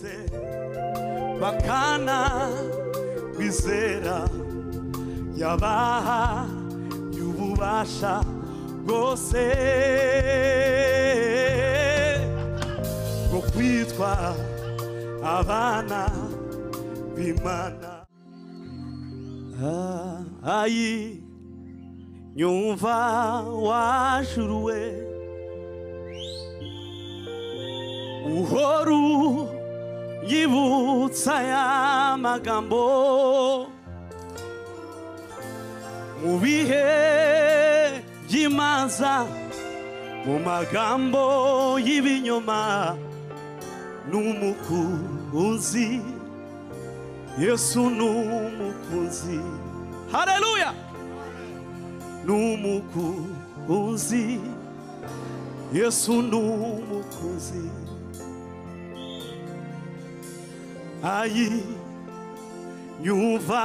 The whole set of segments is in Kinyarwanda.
bose bakana kwizera yabaha y'ububasha bwose bwo kwitwa abana b'Imana. Ayi nyumva washuruwe uhoru yibutsa ya magambo mu bihe by'imanza mu magambo y'ibinyoma n'umukunzi Yesu n'umukunzi. Haleluya. N'umukunzi Yesu n'umukunzi. Ayi nyumva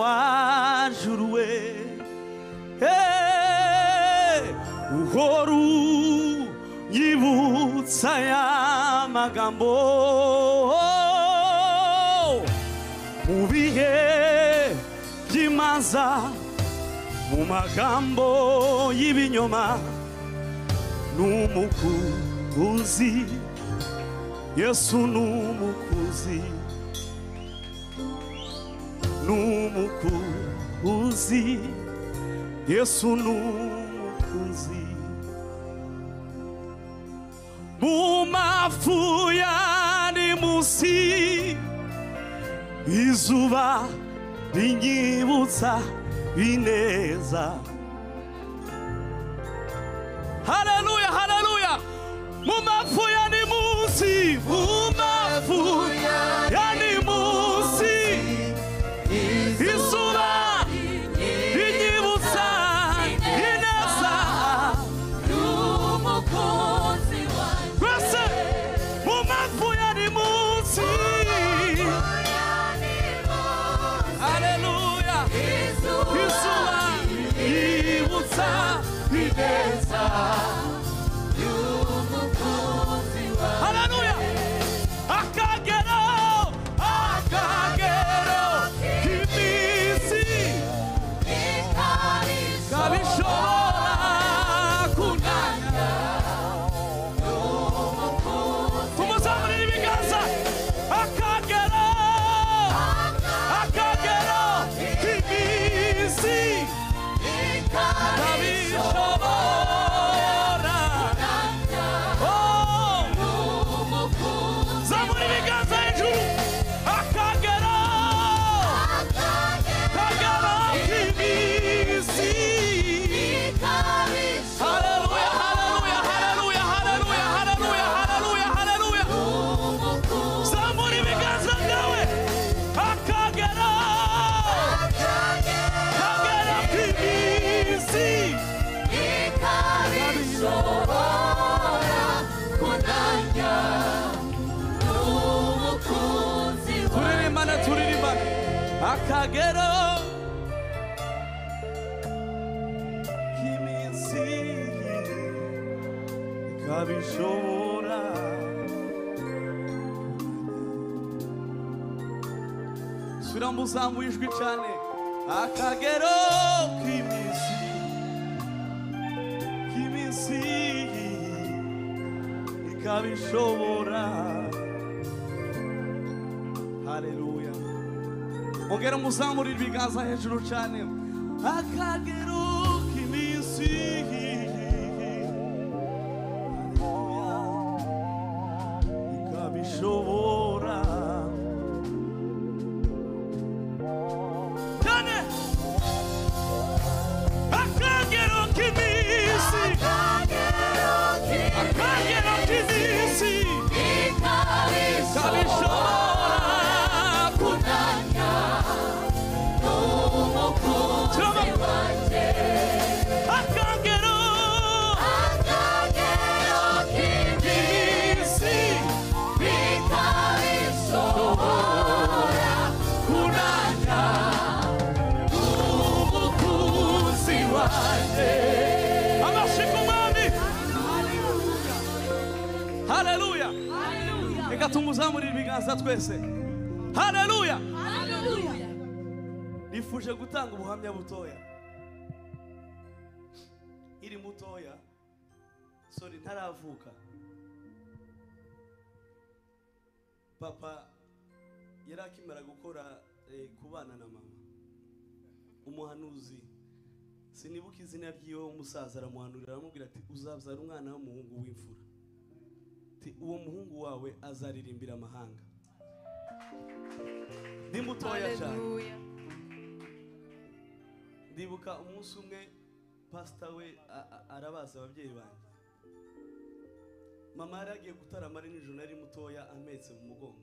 wajuruwe uhoru yibutsa ya magambo mu bihe by'imanza mu magambo y'ibinyoma n'umukunzi Yesu n'umukunzi. N'umukunzi Yesu n'umukunzi. Mu mafu yari munsi izuba rinyibutsa ineza. Haleluya, haleluya. Mu mafu yari munsi, mu mafu yari munsi izuba rinyibutsa ineza y'umukunzi wanjye. Kwese mu mafu yari munsi. Haleluya. Izuba ryibutsa ineza y'umukunzi wanjye. Haleluya. Akagero k'iminsi kabishobora kunanya y'umukunzi. Tumuzamurire ibiganza. Akagero k'iminsi kabishobora zamura ibiganza hejuru. Akagero k'iminsi. Haleluya, haleluya, haleluya, haleluya, haleluya, haleluya, haleluya. Zamura ibiganza byawe. Akagero k'iminsi kabishobora kunanya n'umukunzi wanjye. Turirimbane. Akagero k'iminsi kabishobora. Subira mu zamu ijwi cyane. Akagero k'iminsi kabishobora. Haleluya. Ongera muzamurire ibiganza hejuru cyane. Akagero k'iminsi kabishobora. Akagero k'iminsi kabishobora kunanya n'umukunzi wanjye. Akagero reka tumuzamurire ibiganza twese. Haleluya. Haleluya. Nifuje gutanga ubuhamya butoya. Iri mutoya, sorry ntaravuka. Papa yarakimara gukora kubana na mama. Umuhanuzi sinibuka izina ryiwe, umusaza aramuhanurira aramubwira ati uzabyara umwana w'umuhungu w'imfura. Ati uwo muhungu wawe azaririmbira amahanga. Ndi mutoya cyane. Ndibuka umunsi umwe pastor we arabaza ababyeyi banjye. Mama yaragiye gutarama ari nijoro, ari mutoya ametse mu mugongo.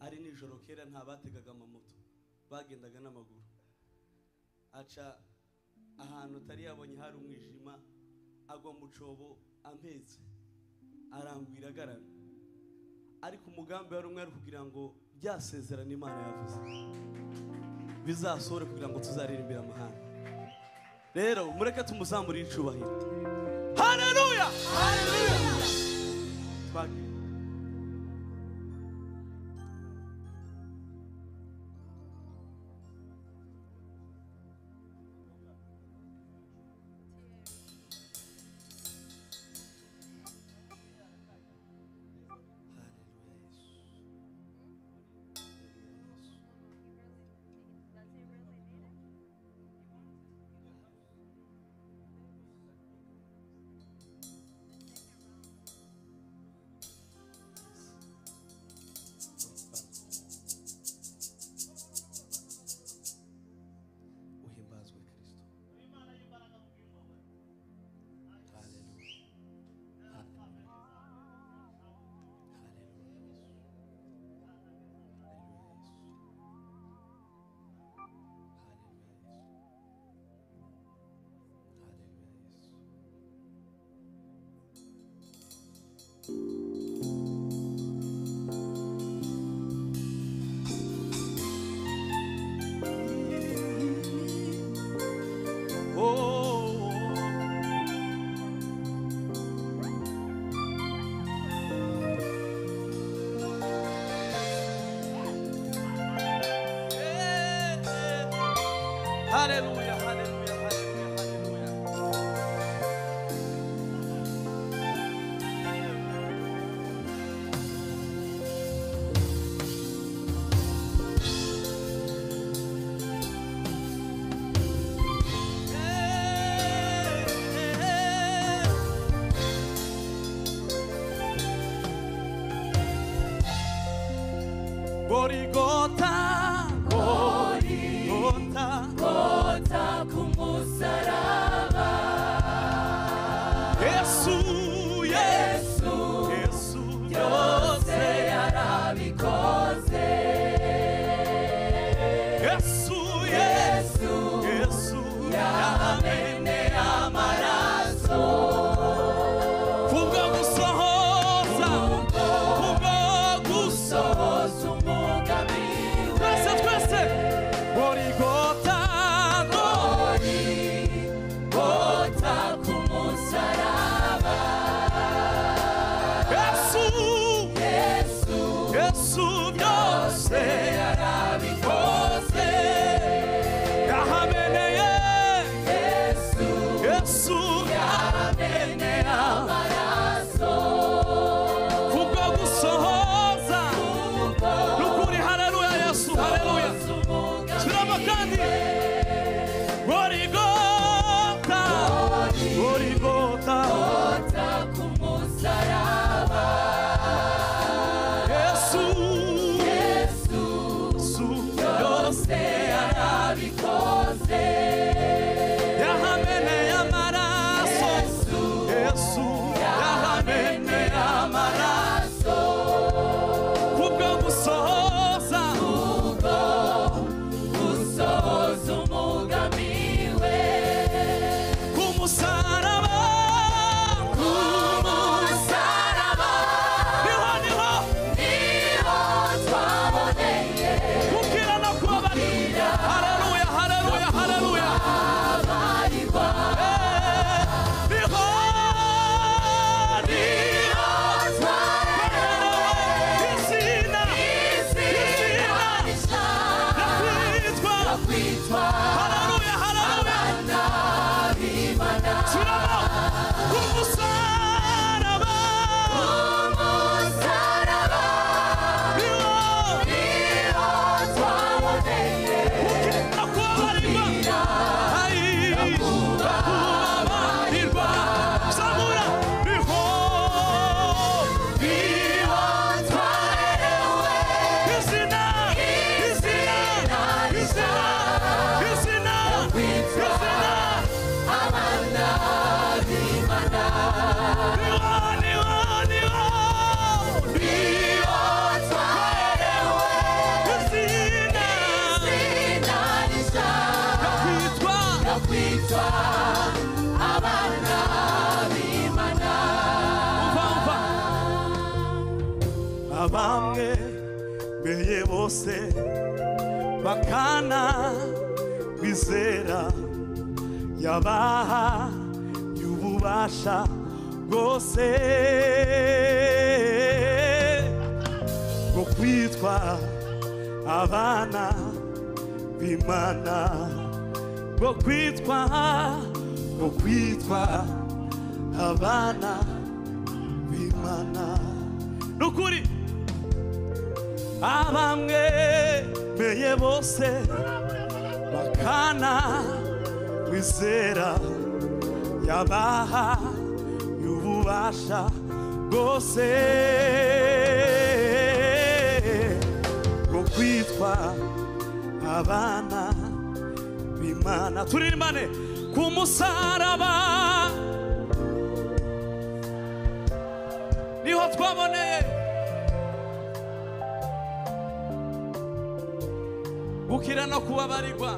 Ari nijoro kera nta bategaga amamoto, bagendaga n'amaguru. Aca ahantu tari yabonye hari umwijima, agwa mu cobo ampetse, arangwira agaramye. Ariko umugambi wari umwe, ari kugira ngo byasezerana Imana yavuze bizasore, kugira ngo tuzaririmbira amahanga. Rero mureke tumuzamurire icubahiro. Haleluya. Haleluya. Twagiye. Hallelujah, hallelujah, hallelujah, hallelujah. Gorigota, Gota kumusaraba. Yesu, Yesu, Yesu, byose yarabikoze. Yesu, Yesu, Yesu, yamene amaraso. Kubwo gusohoza, kubwo gusohoza umugambi we. Twese, Gorigota. Gusohoza umugambi we. haleluya haleluya turamo umusaraba niwo twaboneye kubabarirwa zamura niho twaherewe izina abana b'Imana kwitwa abana b'Imana. Abamwe beye bose bakana bizera yabaha y'ububasha bwose bwo kwitwa abana b'Imana bwo kwitwa abana b'Imana nukuri abamwe beye bose bakana bizera yabaha y'ububasha bwose bwo kwitwa abana b'Imana turirimane ku musaraba niho twaboneye gukira no kubabarirwa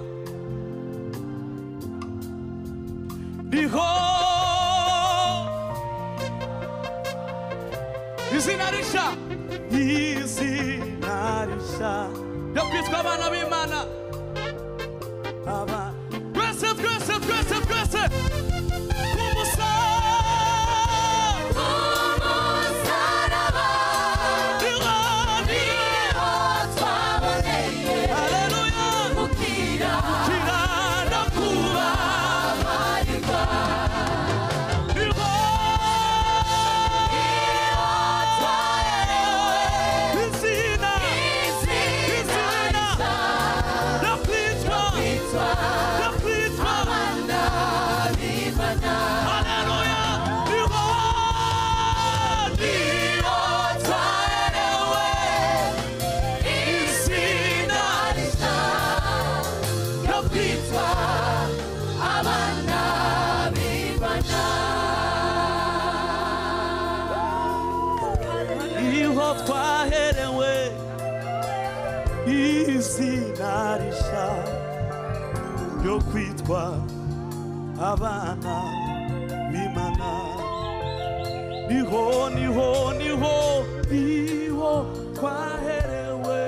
niho izina risha ryo kwitwa abana b'Imana twese umusaraba niho twaboneye haleluya gukira no kubabarirwa niho twaherewe izina no kwitwa abana b'Imana haleluya niho twaherewe izina no kwitwa abana b'Imana niho twaherewe izina risha ryo kwitwa abana b'Imana niho twaherewe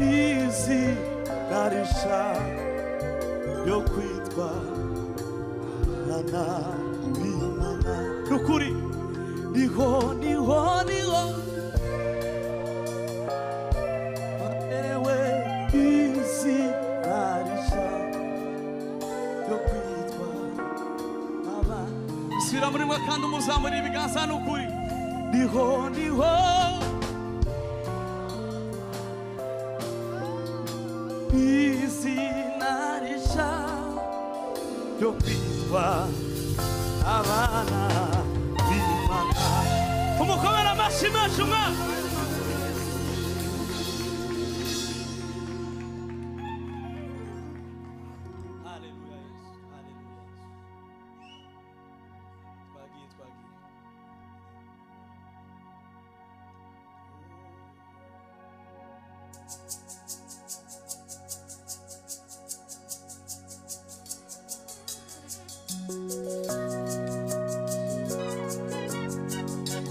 izina risha ryo kwitwa abana b'Imana nukuri niho twaherewe izina risha ryo kwitwa abana isubira muri mwe kandi umuzamura ibiganza n'ukuri niho izina risha ryo kwitwa abana b'Imana umukomera amashyi menshi umwana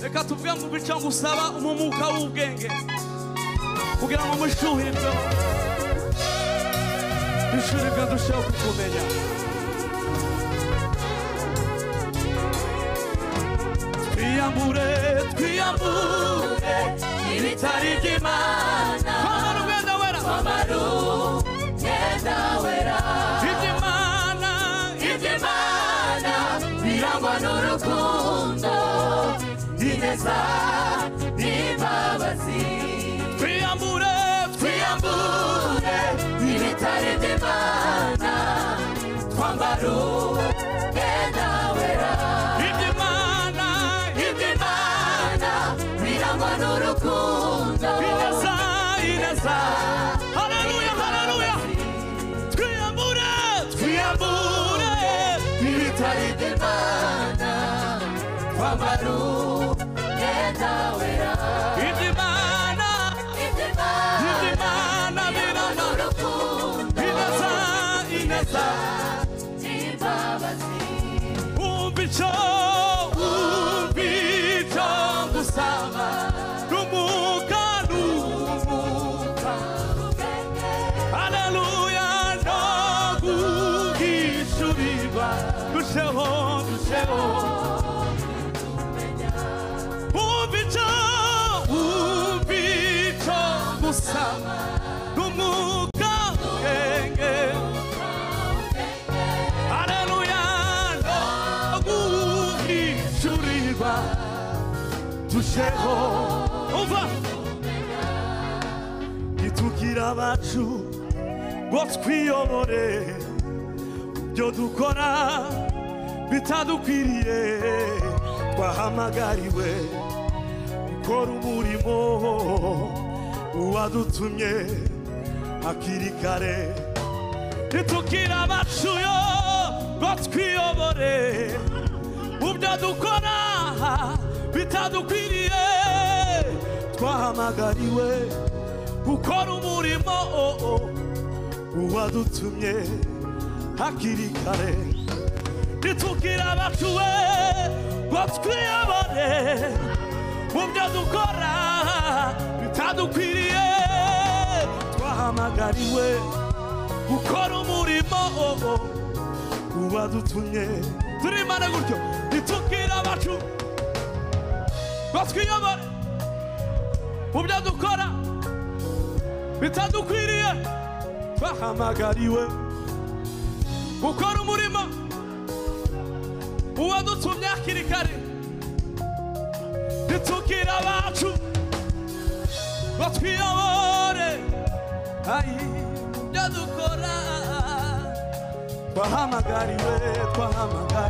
reka tuvuge mu bice ngusaba umumuka w'ubwenge kugira ngo mushuhirwe dushuhirwe dusheho kukumenya twiyambure ibitari by'Imana twambara umwenda wera Itukira bacu ngo twiyobore byo dukora bitadukwiriye twahamagariwe gukora umurimo uwadutumye hakiri kare itukira bacu yo ngo twiyobore byo dukora bitadukwiriye twahamagariwe gukora umurimo uwadutumye hakiri kare itukira abacu we ngo twiyobore mu byo dukora bitadukwiriye twahamagariwe gukora umurimo uwadutumye turimane gutyo itukira abacu ngo twiyobore mu byo dukora bitadukwiriye twahamagariwe gukora umurimo uwadutumye hakiri kare itukira abacu ngo twiyobore mu byo dukora twahamagariwe gukora umurimo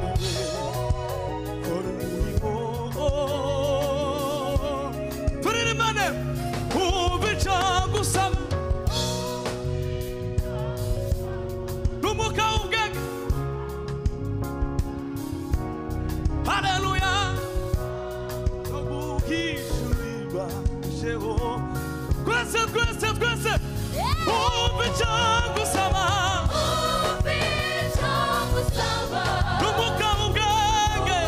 turirimane ubica gusaba n'umwuka w'ubwenge haleluya no guhishurirwa jeho twese ubica gusaba n'umwuka w'ubwenge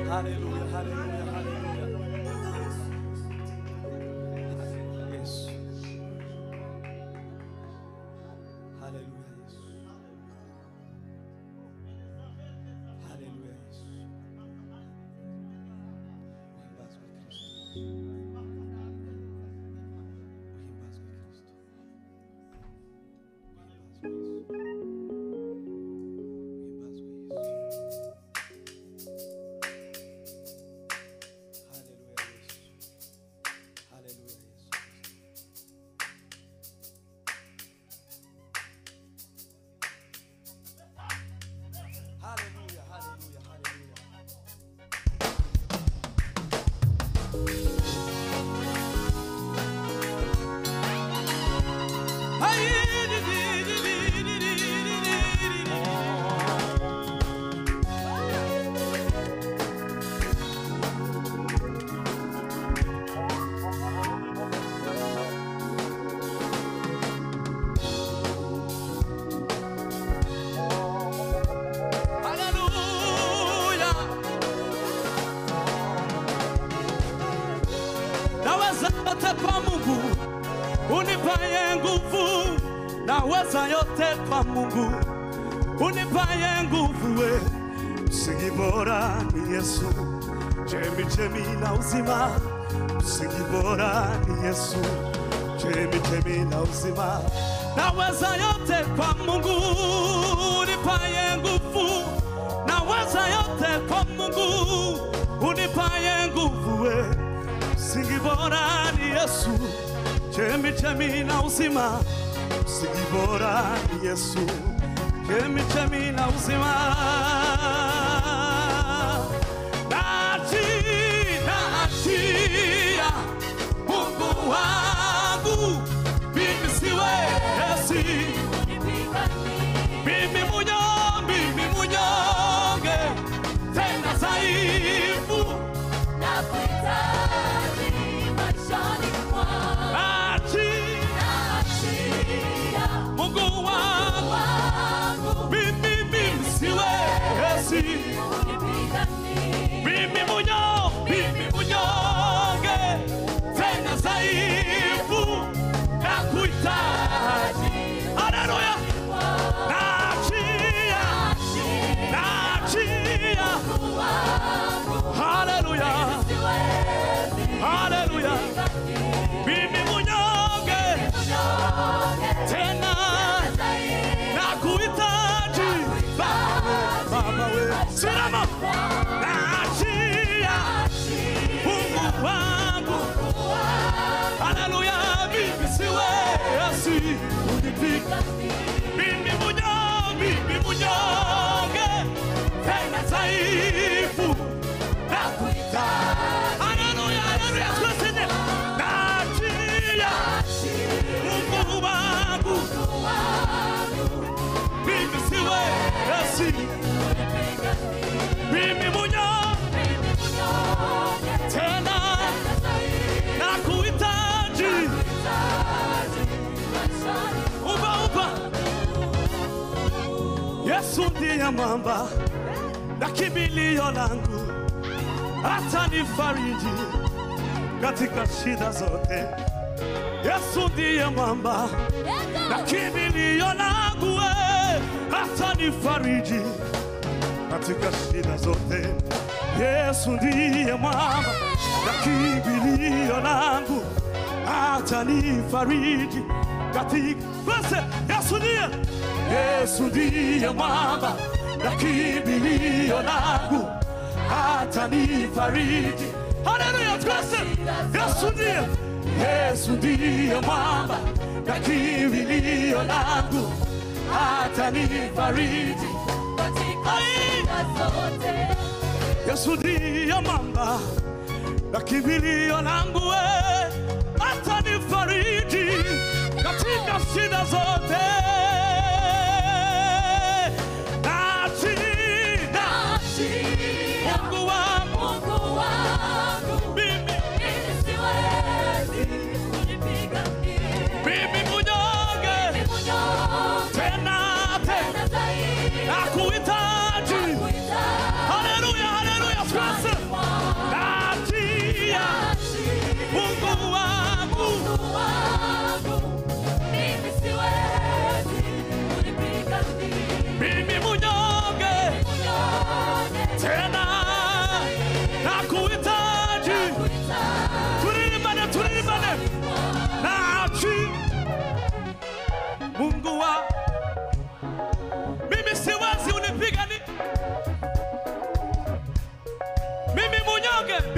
Hallelujah, hallelujah, hallelujah. Yes. Hallelujah, yes. Hallelujah, yes. Uhimbazwe Kristo. Uhimbazwe Kristo. Uhimbazwe Yesu. naweza yote kwa Mungu unipaye nguvu. We msingi bora ni Yesu, chemichemi na uzima. Msingi bora ni Yesu, chemichemi na uzima. Naweza yote kwa Mungu unipaye nguvu. Naweza yote kwa Mungu unipaye nguvu. We msingi bora ni Yesu, chemichemi na uzima. Msingi bora ni Yesu, chemichemi na uzima. Naachia Mungu wangu, mimi siwezi. Mimi munyonge, tena dhaifu. Nakuhitaji maishani mwangu. Naachia Mungu wangu, mimi siwezi. Mimi munyonge, tena dhaifu. Nakuhitaji. Haleluya. Naachia. Haleluya. Haleluya. Mimi munyonge, tena nakuhitaji. Baba we, simama. Naachia Mungu wangu. Haleluya. Mimi siwezi kunipika. Mimi munyonge, tena dhaifu. Nakuhitaji. Haleluya. Haleluya. Twasene. Naachia Mungu wangu. Mimi siwezi. Mimi munyonge, tena nakuhitaji. Uba. Yesu ndiye mwamba na kimbilio langu, atanifariji katika shida zote. Yesu ndiye mwamba na kimbilio langu, atanifariji katika shida zote. Yesu ndiye mwamba na kimbilio langu, atanifariji katika. Yesu ndiye mwamba na kimbilio langu, atanifariji. Haleluya. Yesu ndiye mwamba na kimbilio langu, atanifariji. Yesu ndiye mwamba na kimbilio langu, atanifariji katika shida zote. Mungu wangu, mimi munyonge, tena nakuhitaji. Haleluya. Haleluya. Naachia Mungu wangu. Mimi munyonge, tena nakuhitaji. Tulimbane. Naachia Mungu wa. Mimi siwezi, unipigani. Mimi munyonge,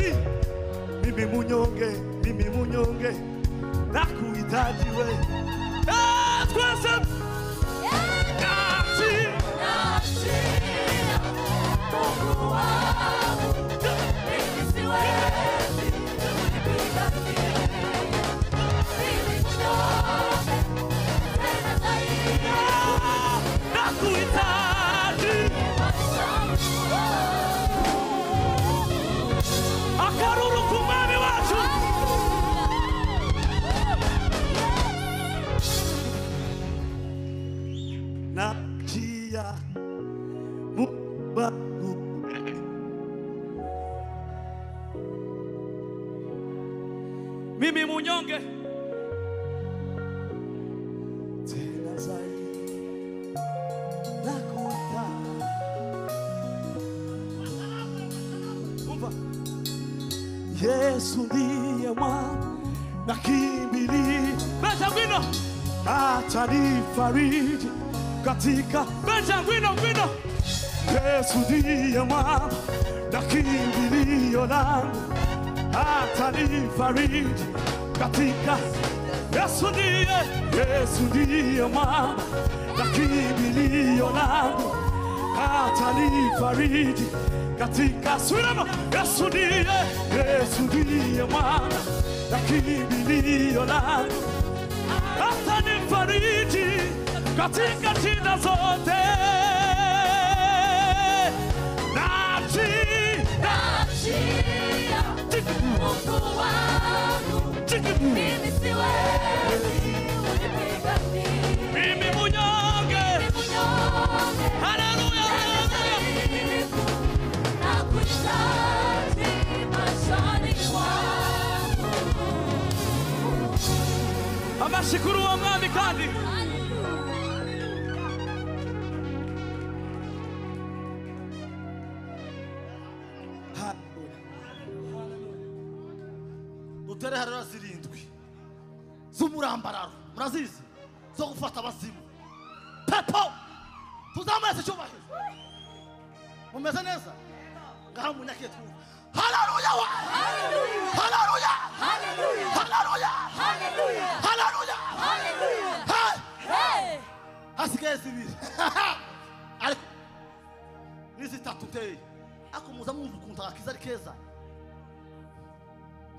nakuhitaji we. Akaruru kumani watu. Naachia Mungu wangu. Mimi munyonge, tena Yesu ndiye mwamba na kimbilio. Benjamin atanifariji katika Benjamin. Yesu ndiye mwamba na kimbilio langu, atanifariji katika. Yesu ndiye mwamba na kimbilio langu, atanifariji katika. Simama. Yesu ndiye mwamba na kimbilio langu, atanifariji katika shida zote. Mungu wangu, mimi siwezi kunipigania. Mimi mnyonge. Haleluya. Nakuhitaji maishani mwangu. Amashukuru wa mwami kandi. Utere harara zirindwi z'umurambararo murazizi zo gufata abazimu. Pepo tuzamese cyubahiro. Mumeze neza ngaha munyake twumva. Haleluya wa haleluya haleluya haleluya haleluya haleluya haleluya. Hey hasigaye zibiri ariko nizitatu teye ako muza mwumva ukuntu akakiza ari keza.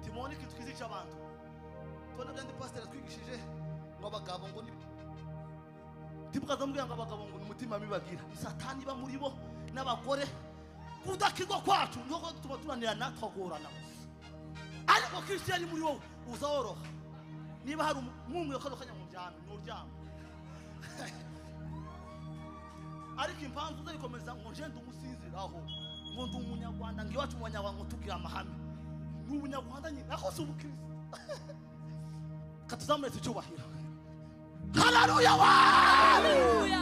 Timoni kitu kizica abantu tona byandi pastor twigishije ngo abagabo ngo ni tibukaza mbwira ngo abagabo ngo umutima mibagira satani ba muri bo n'abagore kudakirwa kwacu nuko tuma tunanira natwagorana. Ariko Kristiani muri wowe uzahoroha niba hari umumwe yakadokanya mu byano n'uryamo. Ariko impanzu zarikomeza ngo nje ndumusinziraho ngo ndi umunyarwanda ngiwacu umunyarwanda tugira amahame n'ubunyarwanda nyine akose ubukristo. Katuzamuretse icyubahiro. Haleluya wa haleluya.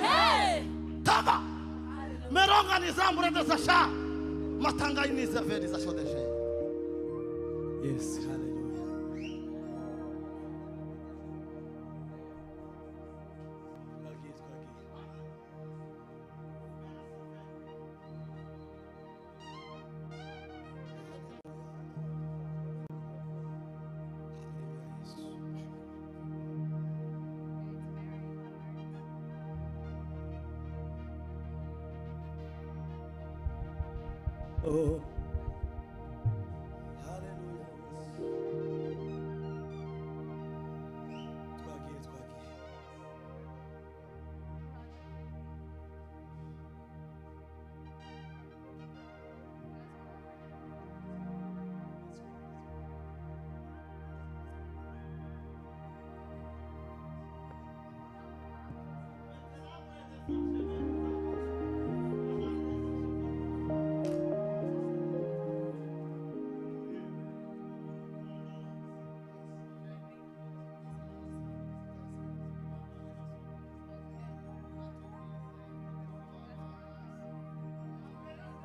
Hey tama meronga nizamure ndasasha matanga iniza veri za shodeje. Yes, haleluya. Oh, haleluya. Twagiye.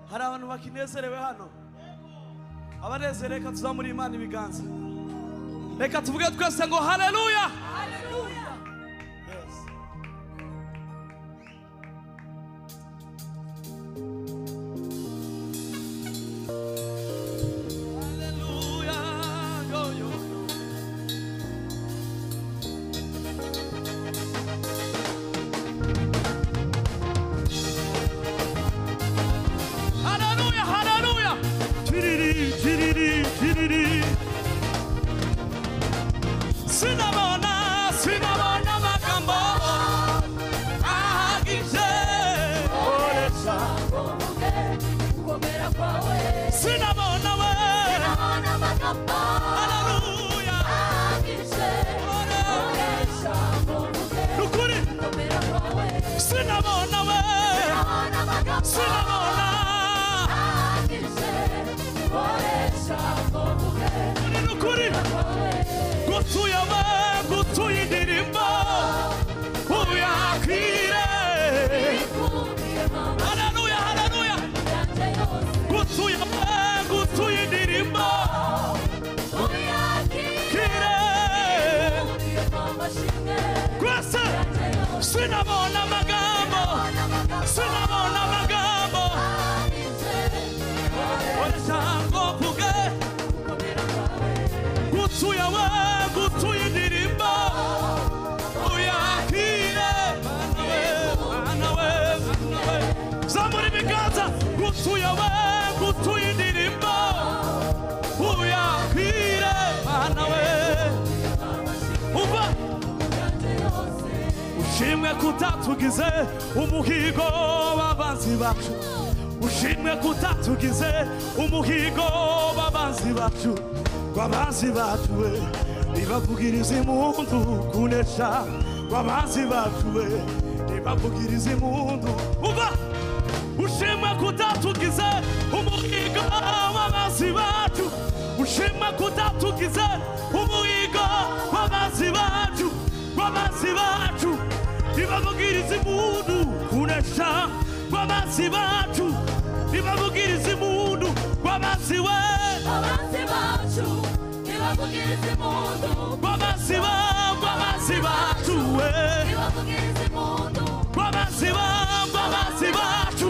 Hari abantu bakinezerewe hano. Abanezereka reka tuzamuri Imana ibiganza. Reka tuvuge twese ngo haleluya. Haleluya. Yes. Haleluya. Yo. Hallelujah. Tiriri. Sinabona magambo ahagije. Kukomera kwawe. Sinabona magambo. Hallelujah. Ahagije. Oresha ngomuke. Nukuri. Kukomera kwawe. Sinabona magambo. Sinabona. Ahagije. Oresha ngomuke. Nukuri. Gutuye indirimbo uyakire. Haleluya. Gutuye indirimbo sinabona amagambo sinabona amagambo oresha ngo mvuge gutuye we gutuye indirimbo uyakire mana we zamura ibiganza gutuye we gutuye indirimbo uyakire mana we umva ushimwe kutatugize umuhigo w'abanzi bacu ushimwe kutatugize umuhigo w'abanzi bacu w'abanzi bacu we nibavugiriza impundu kunesha w'abanzi bacu we nibavugiriza impundu umva ushimwe kutatugize umuhigo w'abanzi bacu ushimwe kutatugize umuhigo w'abanzi bacu w'abanzi bacu nibavugiriza impundu kunesha w'abanzi bacu nibavugiriza impundu w'abanzi we W'abanzi bacu nibavugiriza impundu w'abanzi bacu we nibavugiriza impundu w'abanzi bacu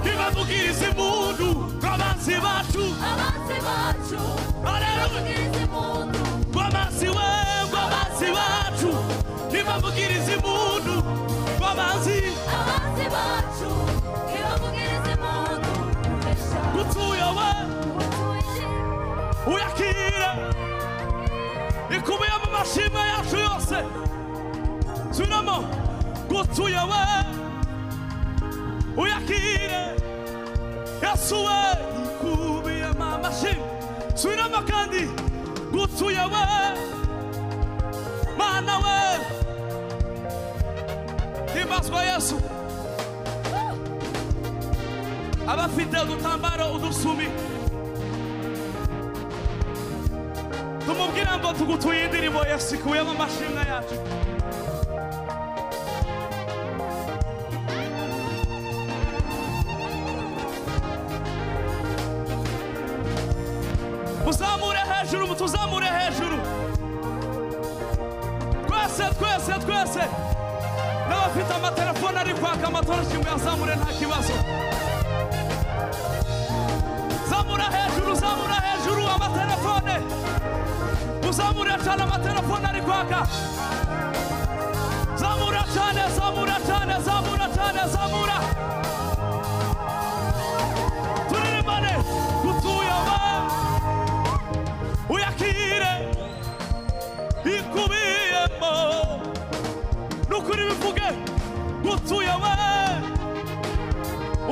nibavugiriza impundu w'abanzi bacu abanzi bacu nibavugiriza impundu w'abanzi we w'abanzi bacu nibavugiriza impundu w'abanzi abanzi bacu nibavugiriza impundu gutuye we uyakire ikubiye mu mashimwe yacu yose subiramo gutuye we uyakire yesu we ikubiye mu mashimwe subiramo kandi gutuye we mana we himbazwa yesu abafite udutambaro udusumi tumubwira ngo tugutuye indirimbo yesu ikubiyemo amashimwe yacu muzamure hejuru mutuzamure hejuru twese n'abafite amatelefone ari kwaka amatoroshi ngo yazamure nta kibazo zamura hejuru amatelefone uzamura cyane amatelefone ari kwaka zamura cyane turirimbane gutuye we uyakire ikubiyemo nukuri bivuge gutuye we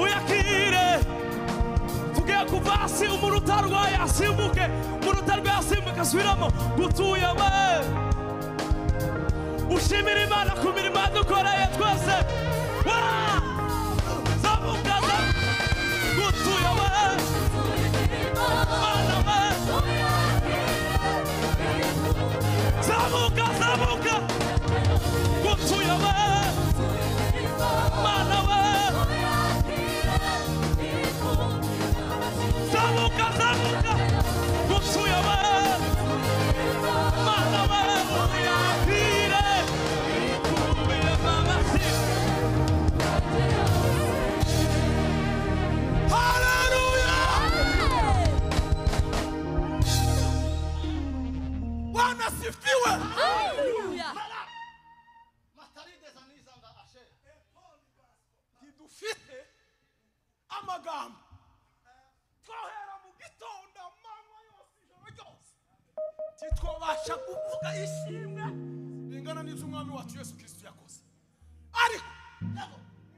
uyakire tugiye kuva hasi umuntu utarwaye asimbuke umuntu utarwaye asimbuke asubiramo gutuye we ushimira imana ku mirimo yadukoreye twese zamuka gutuye we mana we zamuka gutuye we mana we zamuka gutuye we mana we uyakire ikubiye amashyi haleluya Bwana sifiwe Hallelujah. matarigeza nizanga ashe ntidufite amagambo twohera mu gitondo amanywa yose ijoro ryose titwobasha kuvuga ishimwe bingana n'ibyo umwami wacu Yesu Kristo yakoze ariko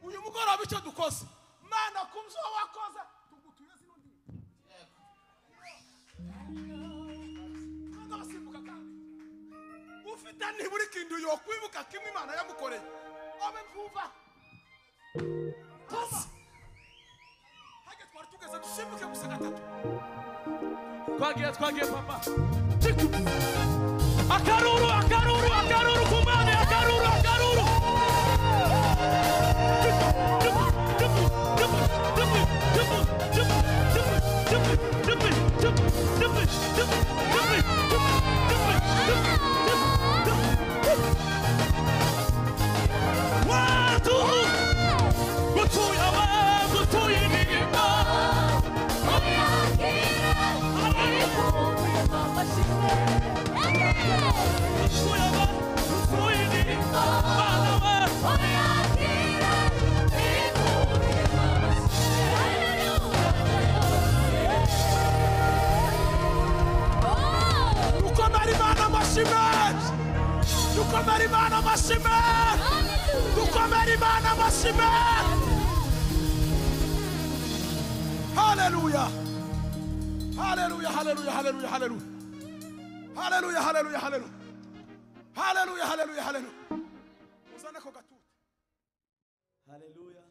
uyu mugoroba icyo dukoze mana ku byo wakoze tugutuye zino ndirimbo nanga basimbuka kandi ufite niburi kintu yo kwibuka kimwe Imana yamukoreye abe mvuva Toma hage twari tugeze dusimbuke gusa gatatu twagiye papa akaruru kumane akaruru Hallelujah. Hallelujah, hallelujah, hallelujah, hallelujah. Hallelujah, hallelujah, hallelujah. Hallelujah, hallelujah, hallelujah. Uzane ko gatuti. Hallelujah.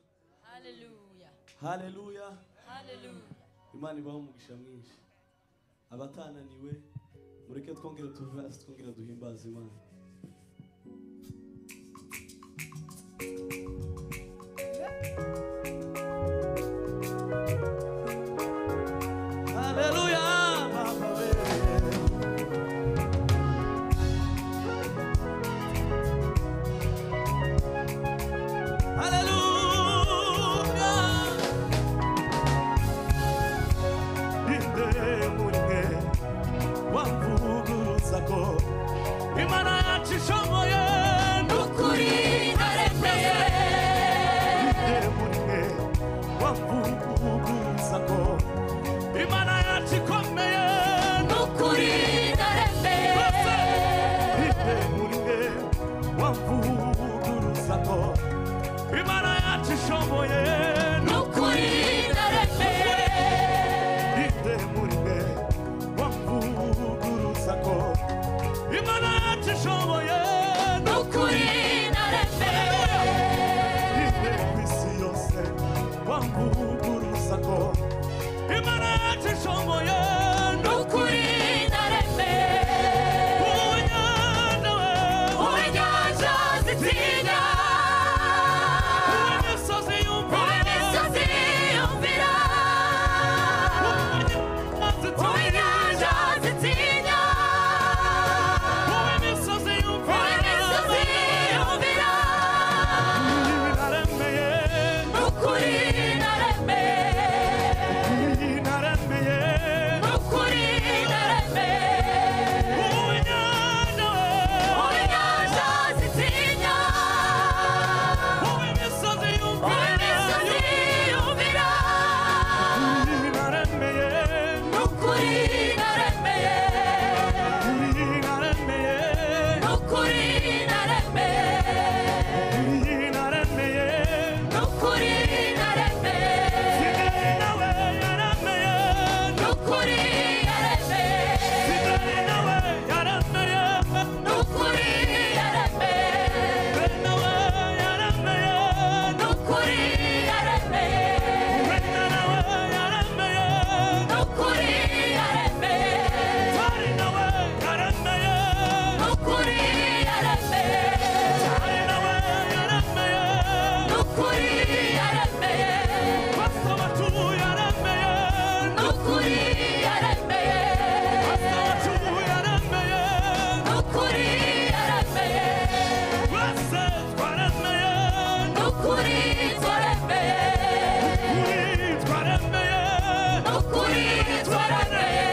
Hallelujah. Hallelujah. Hallelujah. Imana ibaho umugisha mwinshi. Abatananiwe mureke twongere tuve hasi twongere duhimbaza Imana. Hallelujah, Baba we. Imana yacu ishoboye Nukuri naremeye. Imana yacu ikomeye Nukuri naremeye. Imana yacu ishoboye Nukuri naremeye. Imana yacu ishoboye Nukuri naremeye. Imana yacu ishoboye Nukuri naremeye. Unyanja we Unyanja zitinya. Imisozi yumvira Imisozi yumvira. Unyanja zitinya. Imisozi yumvira Imisozi yumvira. Nukuri naremeye. Nukuri naremeye. Unyanja zitinya. Imisozi yumvira. Nukuri naremeye. Nukuri naremeye. Nukuri naremeye. Nukuri yaremeye. Nukuri yaremeye. Nukuri yaremeye. Nukuri yaremeye. Nukuri yaremeye. Nukuri yaremeye. Nukuri yaremeye. Nukuri yaremeye. Nukuri twaremeye. Nukuri twaremeye.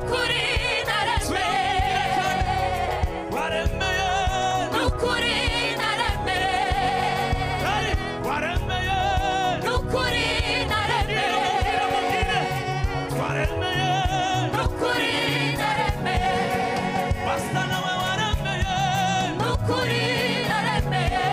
Nukuri naremeye. Nukuri naremeye. Nukuri naremeye. Nukuri naremeye. Nukuri naremeye. Nukuri naremeye.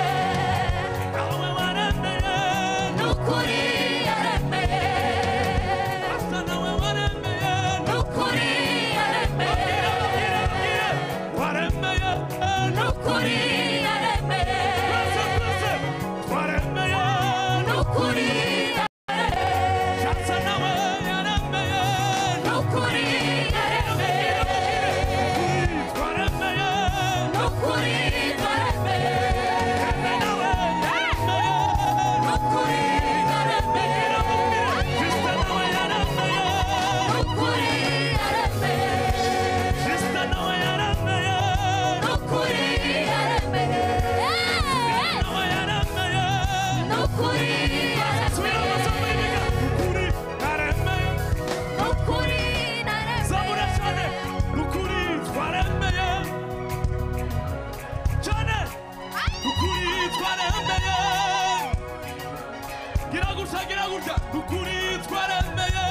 gutya ukuri twaremeye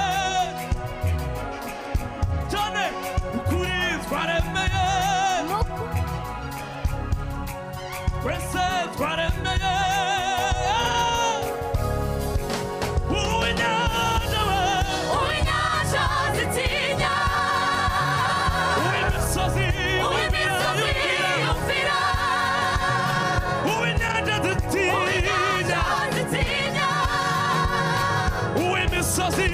cyane ukuri twaremeye twese twaremeye uw'inyanja we uw'inyanja zitinya uw'imisozi yumvira uw'inyanja zitinya uw'imisozi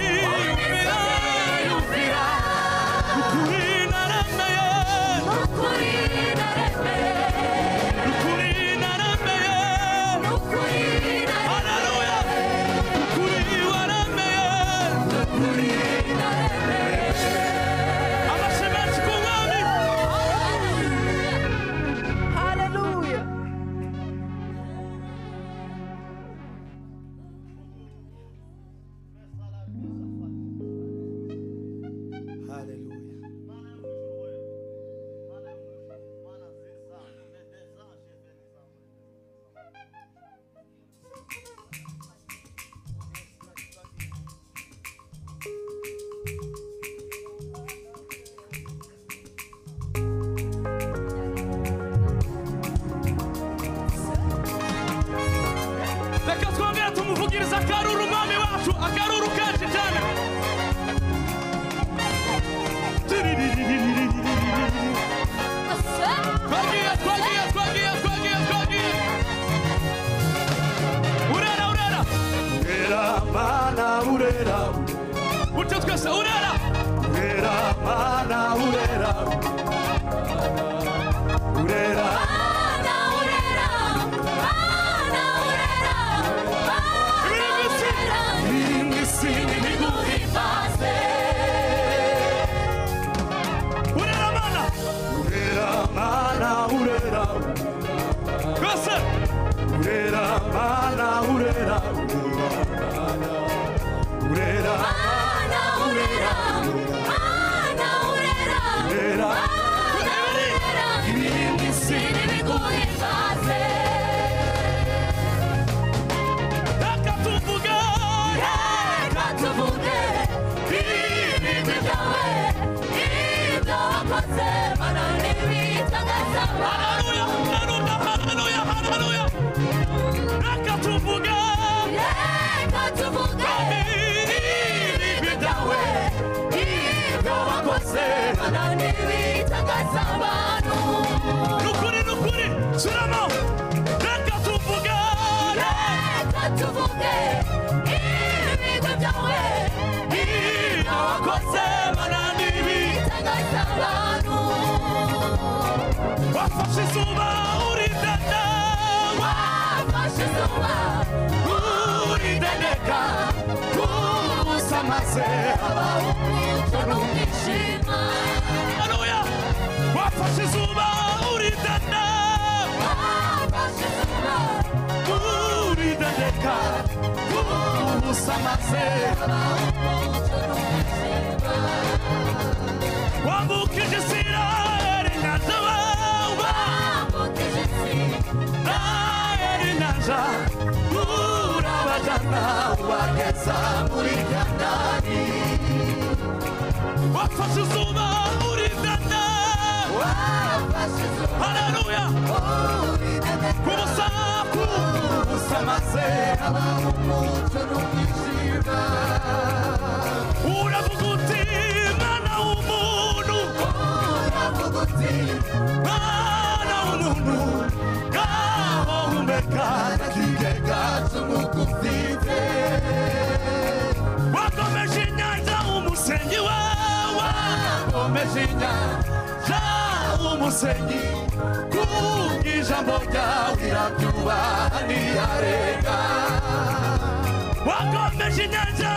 yumvira ukuri naremeye ukuri naremeye ukuri naremeye ukuri haleluya ukuri waremeye naremeye amashyi menshi ku mwami Hallelujah. haleluya reka twongere tumuvugirize akaruru umwami wacu akaruru kenshi cyane twagiye urera Urera mana urera utyo twese urera urera mana urera urera Mana urera, mana urera, mana urera, ingisi niguhimbaze. urera mana urera mana urera twese urera mana urera urera Mana urera, mana urera, urera mana urera, ingisi niguhimbaze. reka tuvuge Reka tuvuge ibigwi byawe, ibyo wakoze, mana n'ibitangaza byawe. haleluya haleluya haleluya reka tuvuge Reka tuvuge ibigwi byawe, ibyo wakoze, mana n'ibitangaza abantu. nukuri suramo reka tuvuge Reka tuvuge ibigwi byawe, ibyo wakoze, mana n'ibitangaza abantu. wafashe izuba uridada Wafashe izuba uridendeka, maze habaho umucyo n'umwijima. haleluya wafashe izuba uridada Wafashe izuba uridendeka ubusa maze habaho umucyo n'umwijima. wambukije isirayeli inyanja Wambukije isi isirayeli inyanja urabajana ubageza muri kanani wafashe izuba uridada wafashe izuba haleluya uridendeka, ubusa maze habaho umucyo n'umwijima. uravuga uti mwana w'umuntu Uravuga uti mwana w'umuntu ngaho humeka akigega cy'umwuka ufite, wakomeje inyanja umusenyi wawe wakomeje inyanja umusenyi kubw'ijambo ryawe irabyubaha ntiyarenga wakomeje inyanja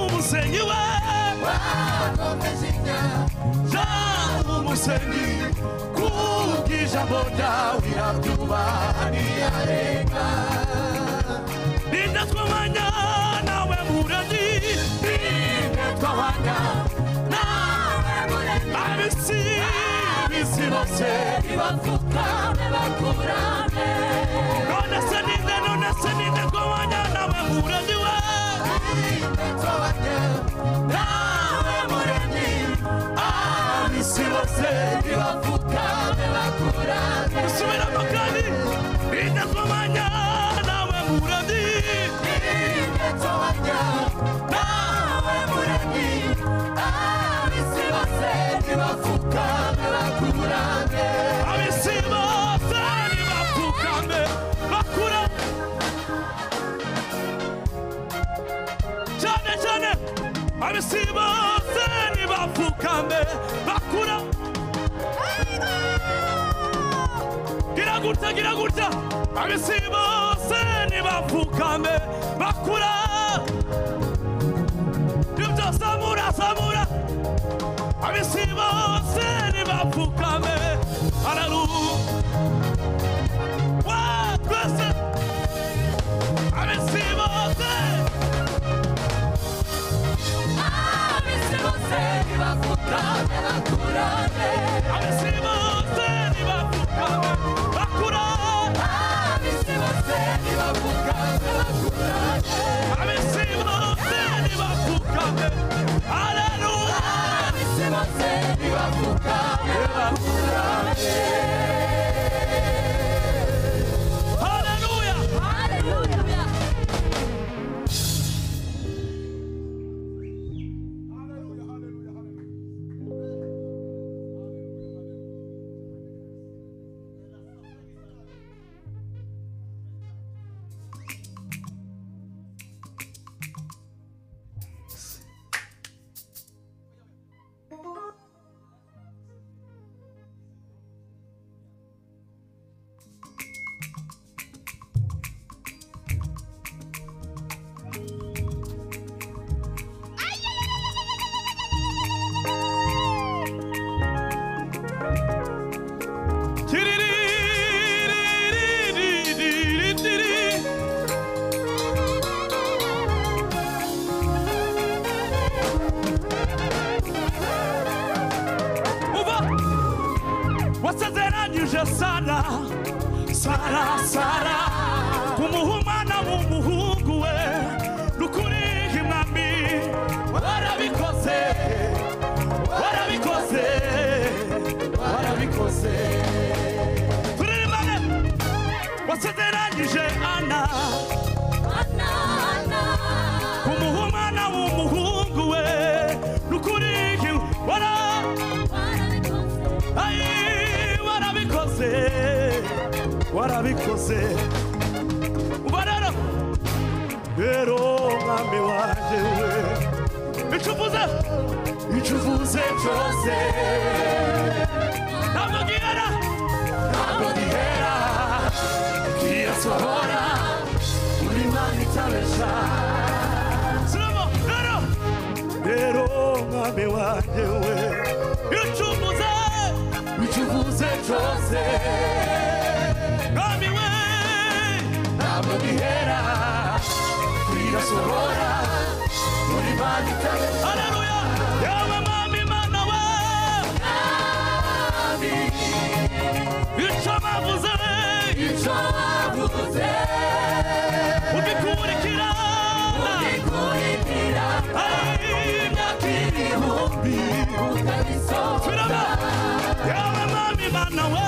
umusenyi wawe wakomeje inyanja umusenyi kubw'ijambo ryawe irabyubaha ntiyarenga ninde twabanya nawe muragi ninde twabanya nawe muremyi, ab'isi ab'isi bose nibapfukame bakurame. none se ninde twabanya nawe muragi we abisi bose nibapfukame bakura gira gutya abisi bose nibapfukame bakura ibyo samura abisi bose nibapfukame haleluya twese abisi bose nibapfukame bakurane abisi bose nibapfukame bakura abisi bose nibapfukame bakurane abisi bose nibapfukame haleluya abisi bose nibapfukame bakurane haleluya haleluya Sara kumuhumana w'umuhungu we nukuri himami warabikoze turirimane wasezeranyije Ana kumuhumana w'umuhungu we nukuri warabikoze ubarara rero mwami wanje we icuvuze cyose ntabwo gihera kirasohora uri Imana itabesha siramo rero mwami wanje we icuvuze cyose Mami we ntabwo bihera birasohora muri Imana itabesha haleluya yawe mami Mana we icyo bavuze ugikurikira imyaka ibihumbi ukabisohoza yawe mami Mana we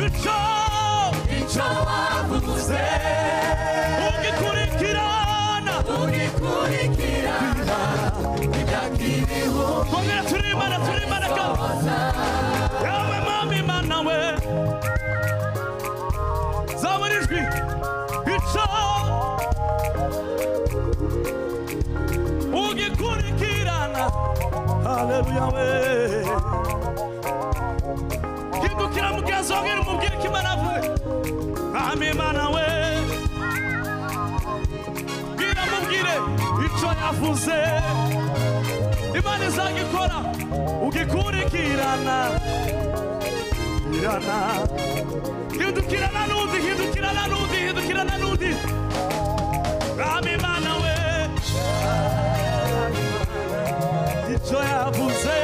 icyo wavuze ugikurikirana ibyakiriho kongera turimana yawe mami Mana we zabura ijwi icyo ugikurikirana haleluya we hindukira mugenzi wawe umubwire ko Imana avuze mwami Mana we mubwire icyo yavuze Imana izagikora ugikurikirana hindukirana n'undi mwami Mana we icyo yavuze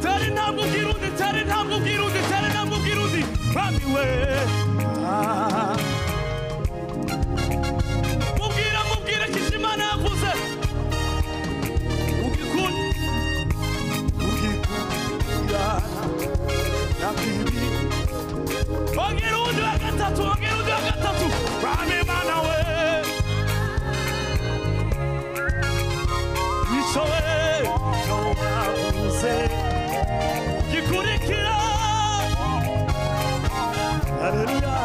tari ntabwo ubwira undi mwami we mubwire ko icyo Imana yavuze ongera undi wa gatatu mwami Mana we icyo wavuze gikurikira haleluya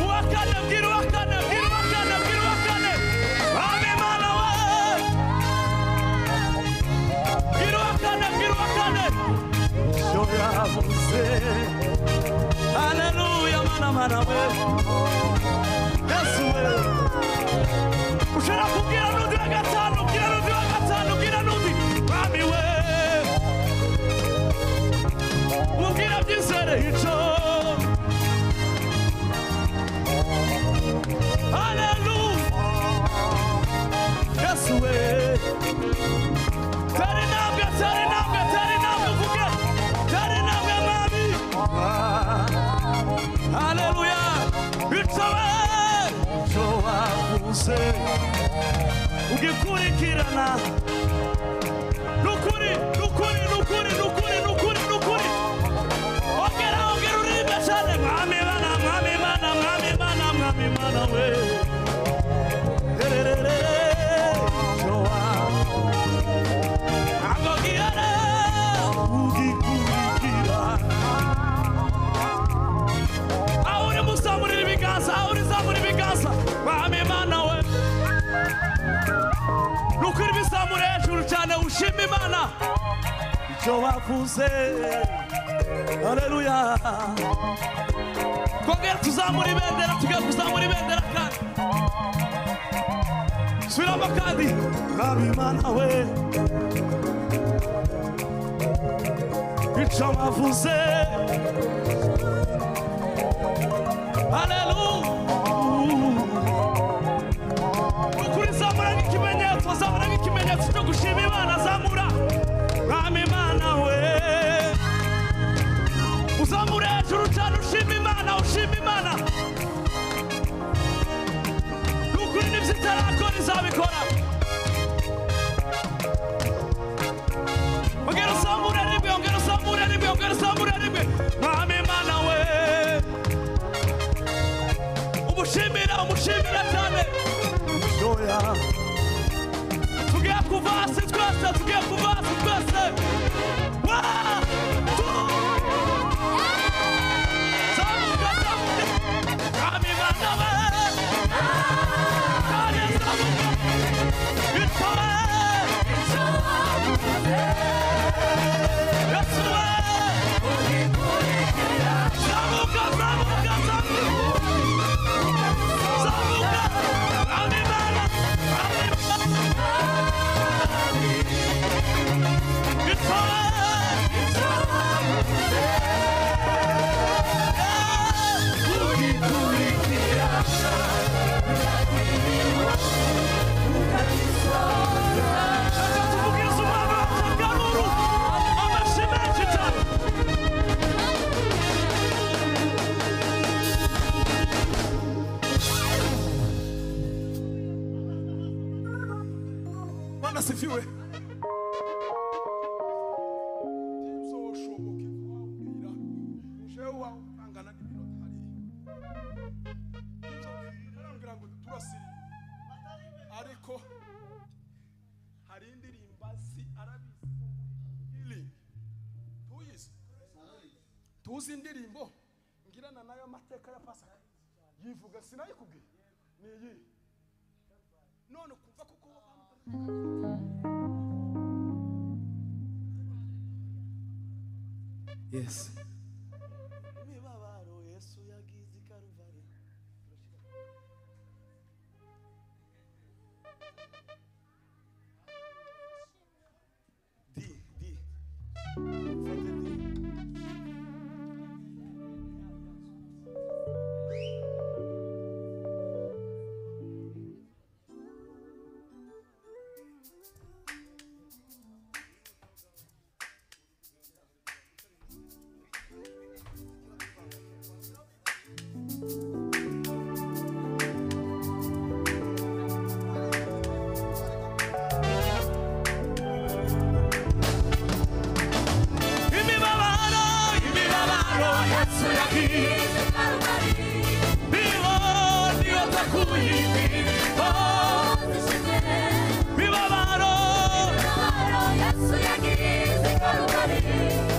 uwakane bwira uwakane bwira uwakane bwira uwakane mwami mana we bwira uwakane bwira uwakane icyo yavuze haleluya mana mana we Yesu we ushobora kubwira n'undi wa gatanu bwira n'undi wa gatanu bwira n'undi mwami we mubwira byizere icyo haleluya Yesu we tari ntabwe uvuge tari ntabwe mwami haleluya icyo we icyo wavuze ugikurikirana nukuri ongera uririmbe cyane mwami mana we icyo agogiyare ugikurikira aho uri muzamurira ibiganza mwami mana we nukuri bizamure hejuru cyane ushima imana icyo wavuze haleluya twongere tuzamura ibendera tugiye kuzamura ibendera kandi subiramo kandi mwami mana we icyo wavuze haleluya ukuri zamura nk'ikimenyetso cyo gushima imana zamura mwami mana we uzamure hejuru cyane ushima imana n'ukuri n'ibyo itarakora izabikora ongera uzamure rimwe mwami mana we umushimira cyane joya tugiye kuva hasi twese asifiwe. Ntibizoshoboke kuwabwira jewe wangana n'iminota hariya ngira ngo turasiri ariko hari indirimbo azi arabizi ili tuzi indirimbo ngirana nayo amateka ya Pasaka yivuga sinayikubwiye ni iyi none kuva kuko Yes. Mibabaro Yesu yagize Kalvari. Di. Mibabaro Yesu yagize Kalvari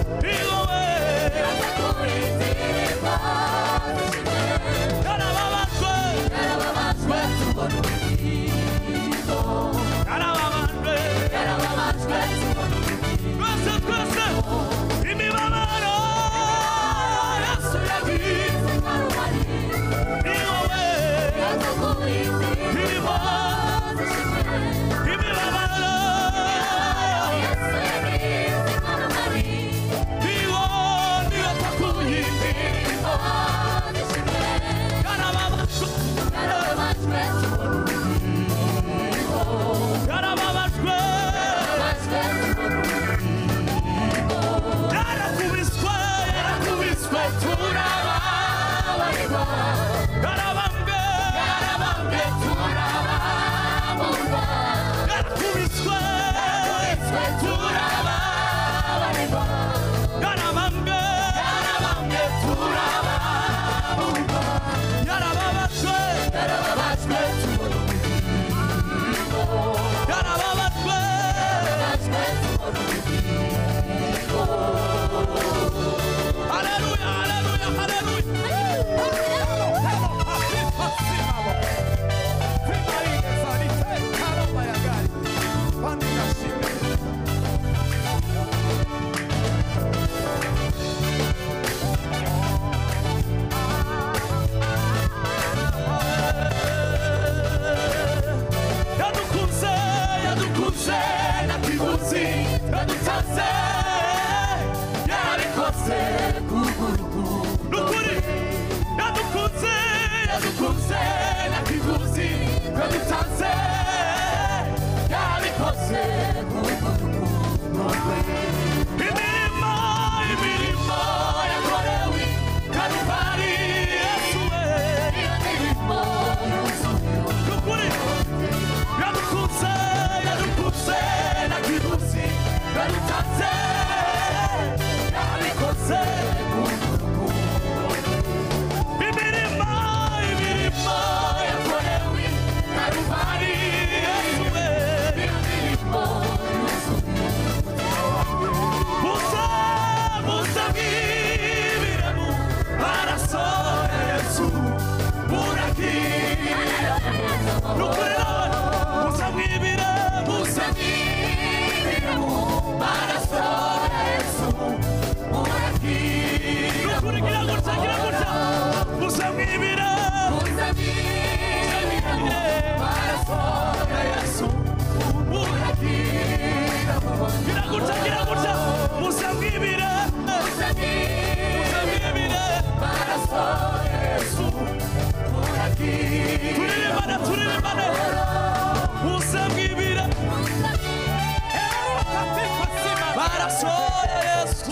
kiguzi yadutanze yarabikoze nukuri yadukunze nta kiguzi yadutanze yarabikoze imirimo yakorewe Kalvari Yesu we nukuri yadukunze nta kiguzi yadutanze yarabikoze imirimo yakorewe Kalvari Yesu we Musa mwibiremu maraso ya Yesu murakira nukuri nawe Musa mwibiremu maraso ya Yesu murakira nukuri gira gutya Musa mwibiremu maraso ya Yesu murakira gira gutya Musa mwibiremu turirimbane Musa mwibira maraso ya Yesu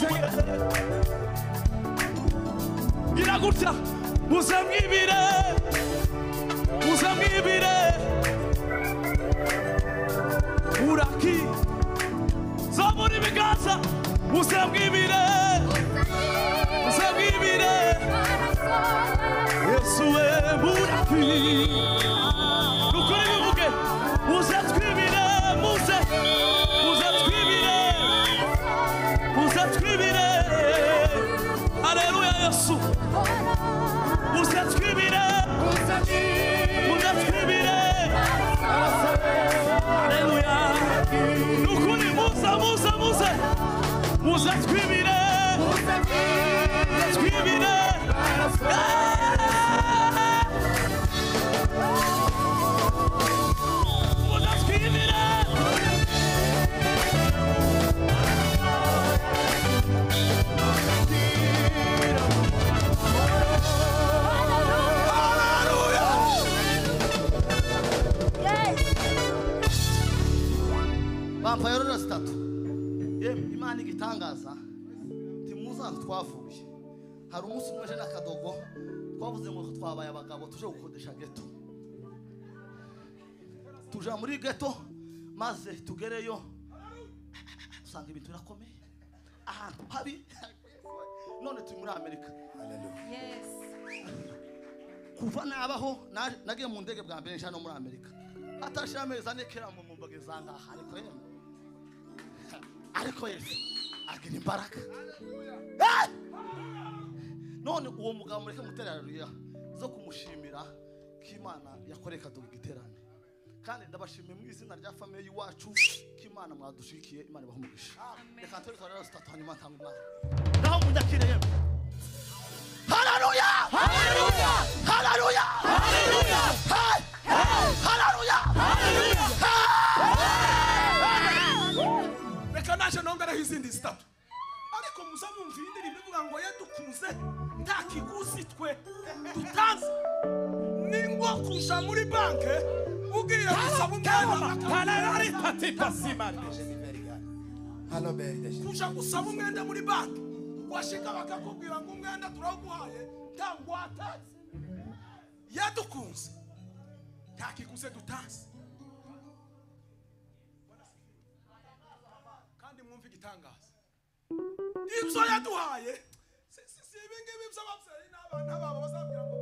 gira gutya Musa mwibire uraki zaburi ibiganza Musa mwibire Yesu we buraki nukuri bivuge Musa twibire Haleluya Yesu Musa twibire Haleluya nukuri Musa twibire bampa yorora zitatu yemwe Imana igitangaza timuzantu twavuye hari umunsi umwe n'akadogo twavuze ngo twabaye abagabo tuje gukodesha ghetto tuja muri ghetto maze tugereyo usanga ibintu birakomeye ahantu habi none turi muri Amerika Yes. kuva nabaho nagiye mu ndege bwa mbere nshya no muri Amerika atashira amezi ane kera mu mbage zangaha ariko Yesu agira imbaraga none uwo mugabo mureke muterarira zo kumushimira k'Imana yakoreka do giterane kandi ndabashimiye mu izina rya family yiwacu k'Imana mwadushikiye Imana ibahumugisha reka tore tore statu hanyuma ntanga Imana naho mundakire yemwe haleluya haleluya haleluya haleluya haleluya haleluya reka naje nongeraho izindi zitatu ariko musa mwumva indirimbo ivuga ngo yadukunze nta kiguzi twe dutanze ningo kuja muri banke ugiye gusaba umwenda kuja gusaba umwenda muri banke washika bakakubwira ngo umwenda turawuguhaye nta ngwate yadukunze nta kiguzi dutanze kandi mwumva igitangaza ibyo yaduhaye si ibingibi by'ababyeyi n'abana babo bazabwira ngo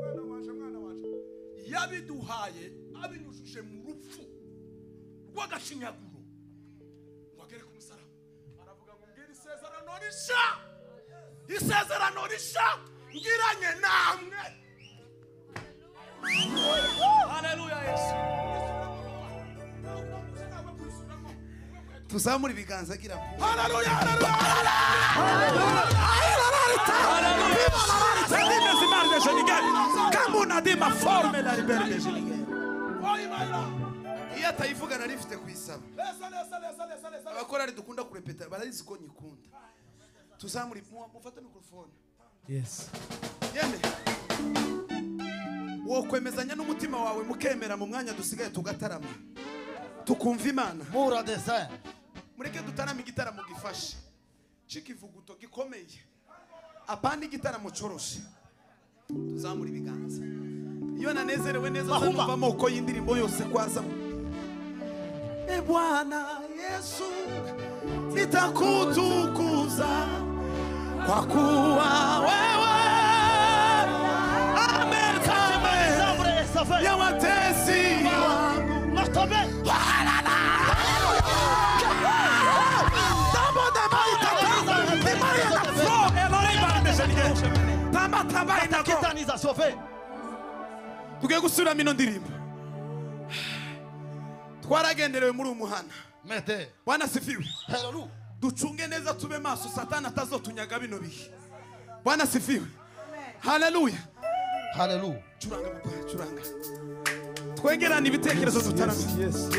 mwana waje yabiduhaye abinyujije mu rupfu rw'agashinyaguro ngo agere ku musaraba aravuga ngo mbwira isezerano risha ngiranye namwe. Haleluya Yesu. tuzamura ibiganza agira Haleluya. iyo atayivuga nari mfite kuyisaba. Lesa. Abakorari dukunda kurepeta barazi ko nyikunda. Tuzamuri mufata mikrofone. Yes. Yeme. Wo kwemezanya n'umutima wawe mukemera mu mwanya dusigaye tugatarama. Tukumva Imana. Mura design. Mureke dutarama igitaramo gifashe. Cikivuguto gikomeye. Apandi igitaramo coroshe. Tuzamura ibiganza. Iyo nanezerewe neza numva amoko y'indirimbo yose kwazamo. E Bwana Yesu nitakutukuza kwa kuwa wewe ya watesi wangu Martobe. Kitaniza sauvé. Tugiye gusubira mino ndirimbo. Twaragenderewe muri umuhana. Mete. Bwana sifiwe. Hallelujah. Ducunge neza tube maso Satani atazotunyaga bino bihe. Bwana sifiwe. Haleluya. Hallelujah. Curanga papa, curanga. Twegerana ibitekerezo dutarame. Yes.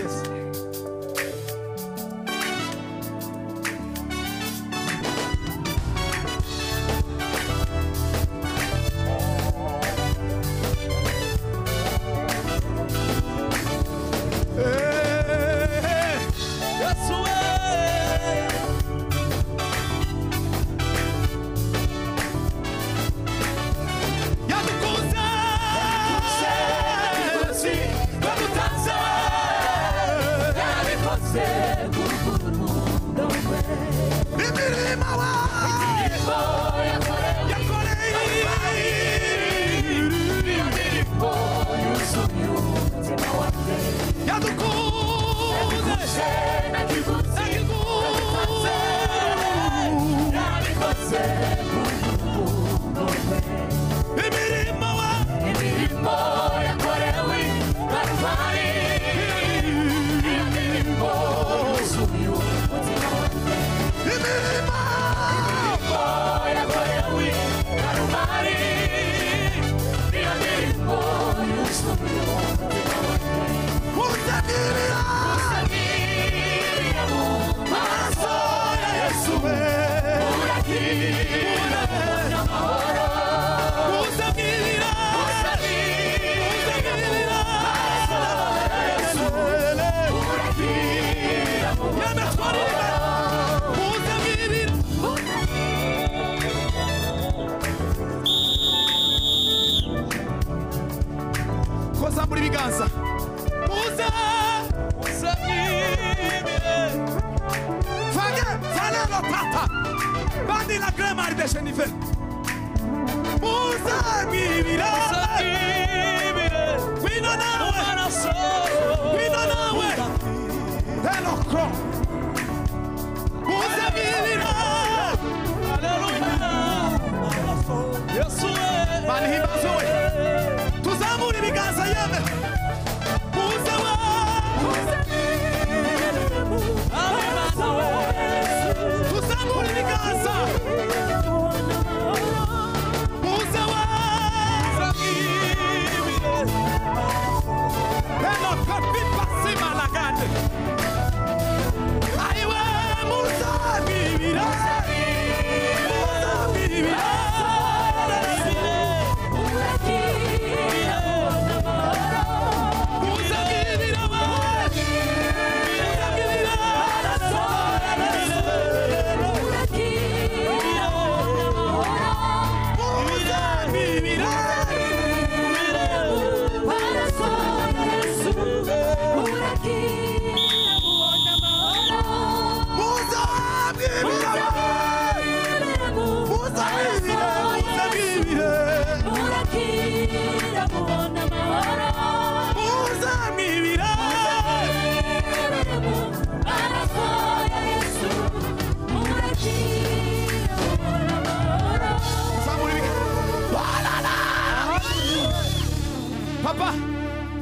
Papa,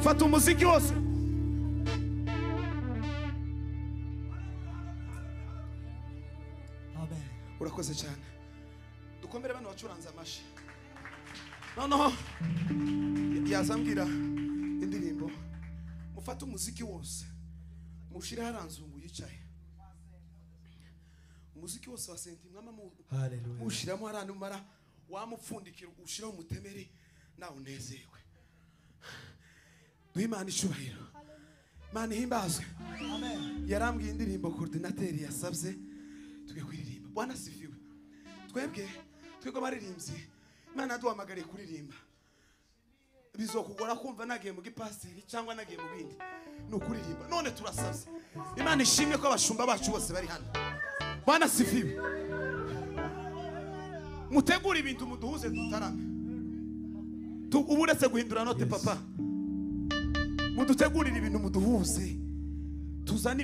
fata umuziki wose. Amen. Urakoze cyane. Dukomere bano bacuranza amashi. Noneho yazambwira indirimbo. Mufata umuziki wose. mushire haranzungu yicaye umuziki wose wa senti mwama Hallelujah. mushiramo haranumara wamupfundikira ushiraho umutemeri nawe unezewe. Duhimana icubahiro. Imana ihimbazwe. Amen. Yarambwiye indirimbo coordinateur yasabye tuge kuririmba. Bwana sifiwe. Twebwe baririmbyi Imana yaduhamagariye kuririmba. Bizokugora kumva nagiye mu gipasiteri cyangwa nagiye mu bindi. Ni ukuririmba. None turasabye. Imana ishimye ko abashumba bacu bose bari hano. Bwana sifiwe. Mutegura ibintu muduhuze dutarame. Uburetse guhindura note papa. Mudutegurira ibintu muduhuze. Tuzane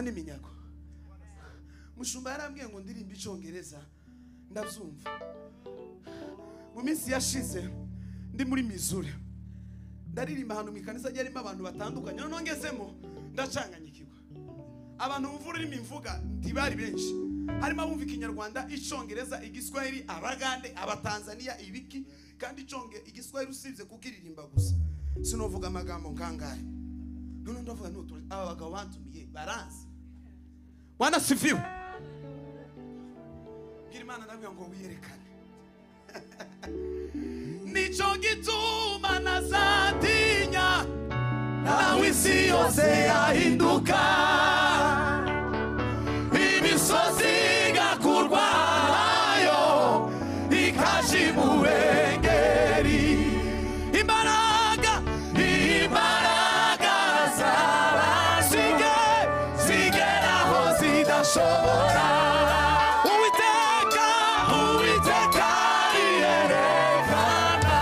iminyago. Mushumba yarambwiye ngo ndirimba icyongereza ndabyumva. Mu minsi yashize ndi muri Missouri. Ndaririmba ahantu mu ikanisa ryarimo abantu batandukanye. None ngezemo ndacanganyikirwa. Abantu bumva ururimi mvuga ntibari benshi. Harimo abumva ikinyarwanda, icyongereza, igiswahili, abagande, abatanzania, ibiki kandi igiswahili usibye kukiririmba gusa. Sinovuga amagambo nkangahe. None ndavuga n'utu aba bagabo bantumiye baranze. Bwana sifiwe. Gira Imana ndabwira ngo wiyerekane. Nico gituma nazatinya nawe isi yose yahinduka. Imisozi igakurwayo ikajimuwengeri. Imbaraga zigeraho zidashobora. Uwiteka yerekana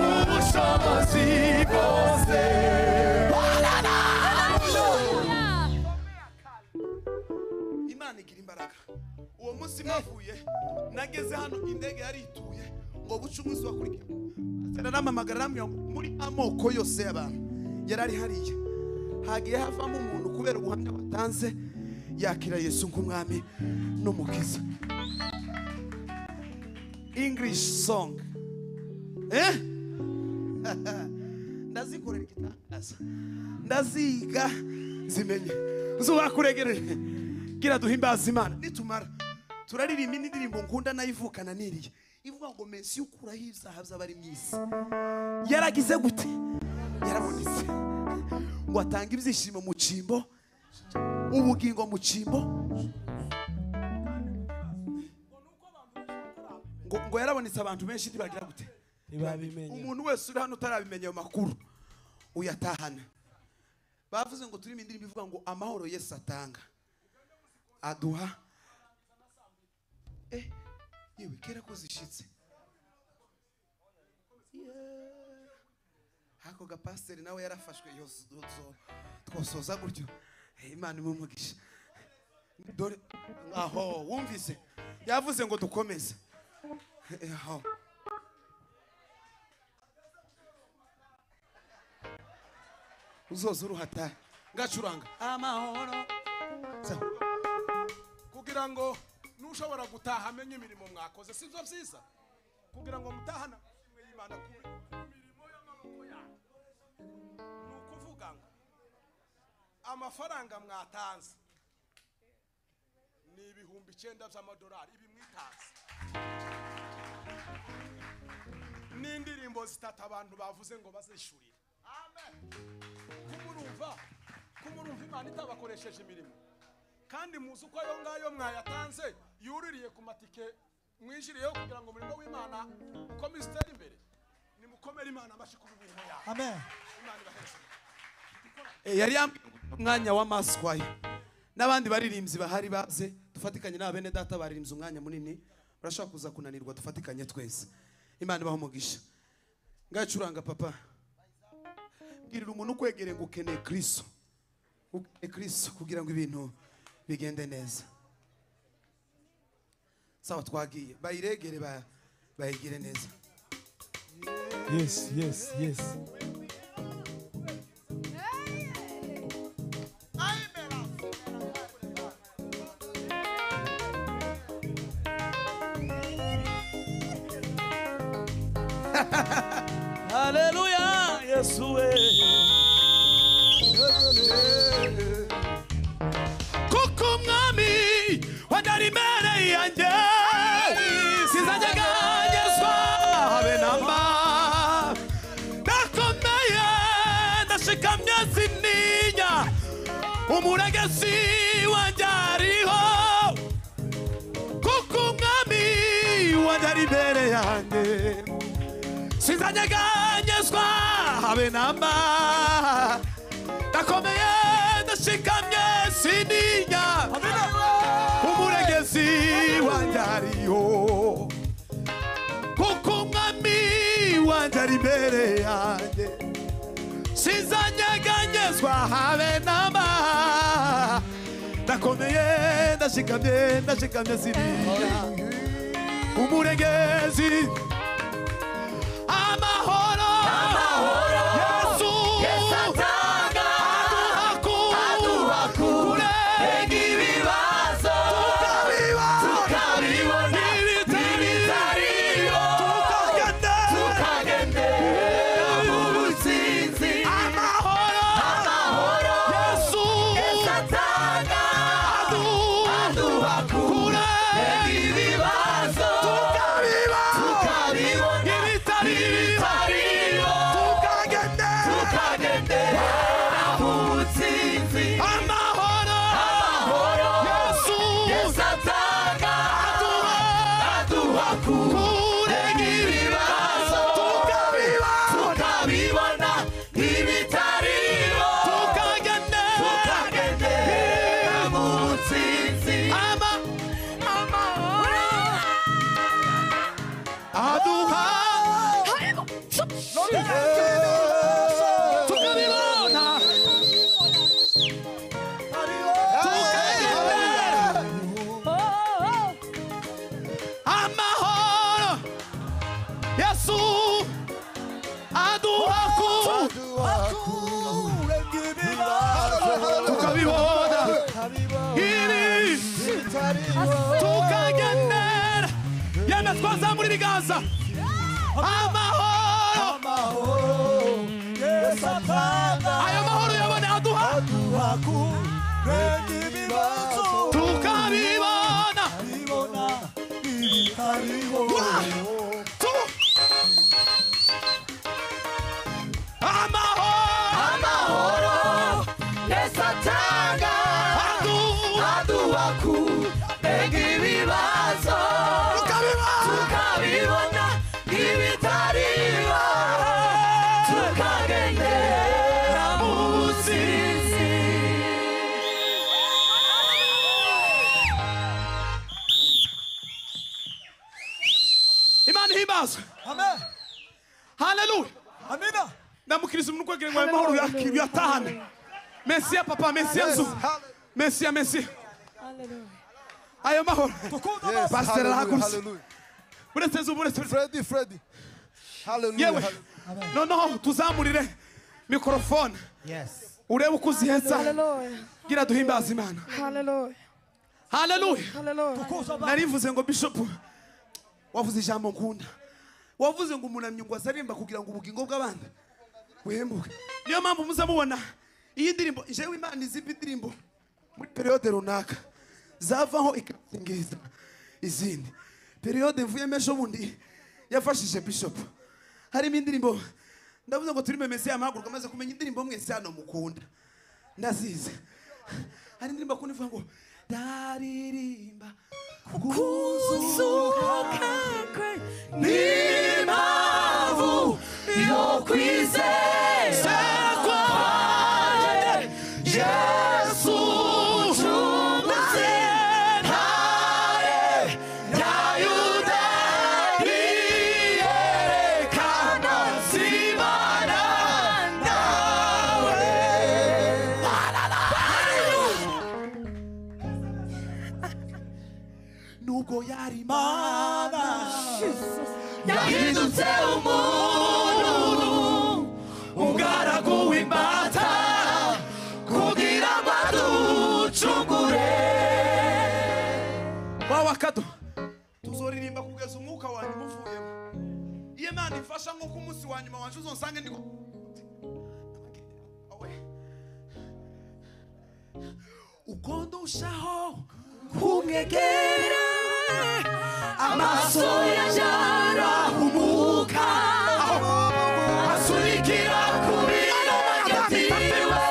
ubushobozi bwose. Imana igira imbaraga. Uwo munsi mavuye nageze hano indege yarituye ngo buce umunsi wakurikiye. Naramamagara ramwe muri amoko yose y'abantu yarari hariya. Hagiye havamo umuntu kubera ubuhamya batanze yakira Yesu nk'umwami n'umukiza. English song. Ndazikorera igitangaza. Ndaziga zimenye. Zubakuregereye. Gira duhimbaza Imana. Nitumara turaririmba indirimbo nkunda nayivukana niriye. Ivuga ngo mensi ukuraho ibyaha by'abari mwisi. Yaragize gute? Yarabonetse. Ngo atanga ibyishimo mu cimbo. Ubugingo mu cimbo. Ngo yarabonetse abantu benshi ntibagira gute? Ntibabimenye. Umuntu wese uri hano utarabimenye amakuru uyatahana. Bavuze ngo turimo indirimbo ivuga ngo amahoro Yesu atanga aduha. Yewe kera ko zishitse. Hako gapasiteri nawe yarafashwe twosoza gutyo. Imana imumugisha. Dore aho wumvise yavuze ngo dukomeze. Aho uzoza uruhata ngacuranga amahoro kugira ngo nushobora gutaha amenye imirimo mwakoze sivyo byiza kugira ngo mutahana Imana ku mirimo y'amaboko yawe. Nukuvuga ngo amafaranga mwatanze ni ibihumbi 9 by'amadolari ibi mwitanze. N'indirimbo zitata abantu bavuze ngo bazishurira. Amen. Kumurumva Imana itabakoresheje imirimo. Kandi muzi uko ayo ngayo mwayatanze yuririye ku matike mwinjiriyeho kugira ngo umurimo w'Imana ukomeze utere imbere. Nimukomere Imana amashikuru ibintu yawe. Amen. Imana ibaheze. Yari umwanya wa maswaye n'abandi baririmbyi bahari baze dufatikanye n'abene data baririmbye umwanya munini. Barashaka kuza kunanirwa dufatikanye twese. Imana ibaho umugisha. Ngacuranga papa. Bwirira umuntu kwegere ngo ukeneye Kristo. Kristo kugira ngo ibintu bigende neza. Sawa twagiye. Bayiregere bayigire neza. Yes. Hallelujah, Yesu. umuragasi wanjye ariho kuko umwami wanjye ari imbere yanjye sinzanyeganyezwa habe namba ndakomeye ndashikamye sindinya umuragasi wanjye ariho kuko umwami wanjye ari imbere yanjye sinzanyeganyezwa habe namba ndakomeye ndashikamye sindinya umurengezi amahoro Yesu atanga aduha kurenga ibibazo tukabibona ibitariho tukagendera mu butsinzi amahoro Yesu atanga aduha kurenga ibibazo tukabibona ibitariho tukagendera mu butsinzi amahoro Yesu atanga aduha kurenga ibibazo tukabibona ibitariho tukagendera mu butsinzi aduha tukabibona amahoro Yesu aduha tukabibona ibi tukagendera yemwe twazamura ibiganza amahoro ayo mahoro yabone aduha tukabibona amahoro Yesu atanga aduha kurenga ibibazo tukabibona ibitariho tukagendera mu butsinzi Imana ihimbaza Amen. haleluya Amina. ndamukiriza umuntu kwegera ngo ayo mahoro yakiriye atahane Mesiya papa Mesiya nzu Mesiya ayo mahoro pastor arahagurutse uretse zuba uretse Freddy. Hallelujah. yewe noneho tuzamurire mikorofone urebe uko uzihetsa gira duhimbaza Imana haleluya narivuze ngo bishop wavuze ijambo nkunda wavuze ngo umunamyi ngo azarimba kugira ngo ubugingo bw'abandi buhembuke niyo mpamvu muzamubona iyi ndirimbo jewe Imana izimba indirimbo muri periode runaka zavaho ikazingiza izindi periode mvuyemo ejo bundi yafashije bishop harimo indirimbo ndavuze ngo turime Mesiya amahaguruka maze kumenya indirimbo mwese hano mukunda ndazize hari indirimbo kundi ivuga ngo ndaririmba kuzuka kwe n'impamvu yo kwizera kwanjye Yesu ucunguze ntare ya Yuda iyerekana zibana nawe nubwo yari Imana yahindutse umuntu umugaragu w'imbata kugira ngo aducungure wawe akado tuzoririmba kugeza umwuka wanjye umuvuyemo iyo Imana ifasha nk'uko umunsi wa nyuma wanje uzonsange ndiko uko ndushaho kumwegera amaso yajara umuka asunikira ku bintu byatiriwe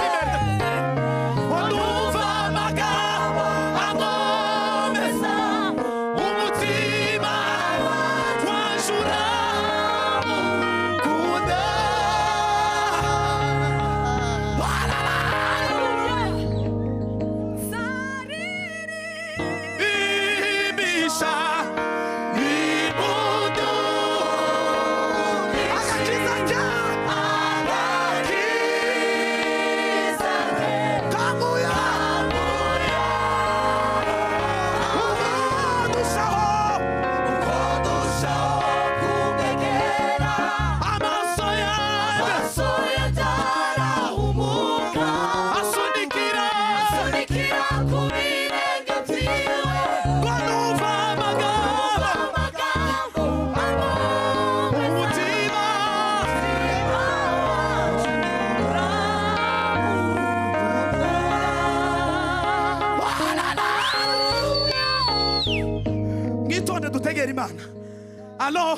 Alo.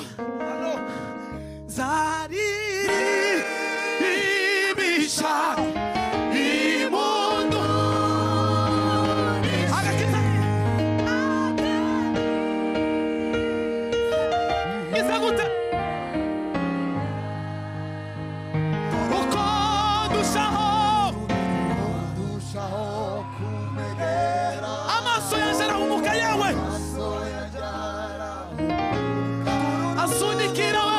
Zaririmbisha imundu. Agakita. Isagute. Uko dushaho kumegera. Amaso yanjye arahumuka yewe. Asunikira we.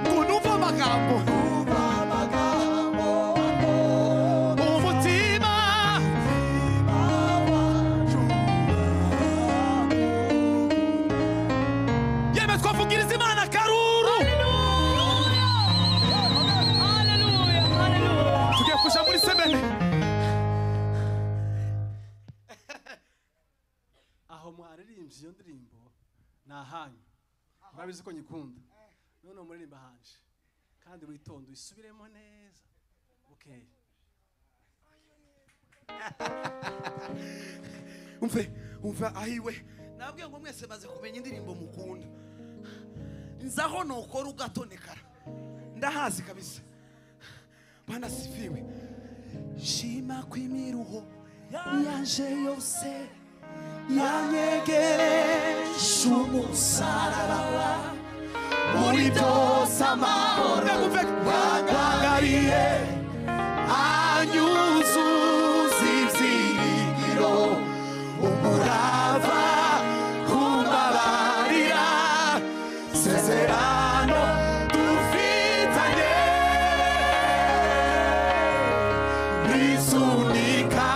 Kunumva amagambo. Umutima. Yewe twavugiriza Imana karuru. Tugiye kuja muri sebene. aho mwaririmbye iyo ndirimbo ni ahanyu murabizi ko nyikunda none muririmba hanje kandi witonde isubiremo neza bukeye umve ahiwe nabwiye ngo mwese maze kumenya indirimbo mukunda nzaho nokora ugatonekara ndahazi kabisa Bwana sifiwe shima kwimiruho yanje yose yanyegereje umusaraba muri byose amahoro wagabiye anyuzuza ibyiringiro umurava kumbabarira sezerano dufitanye nisunika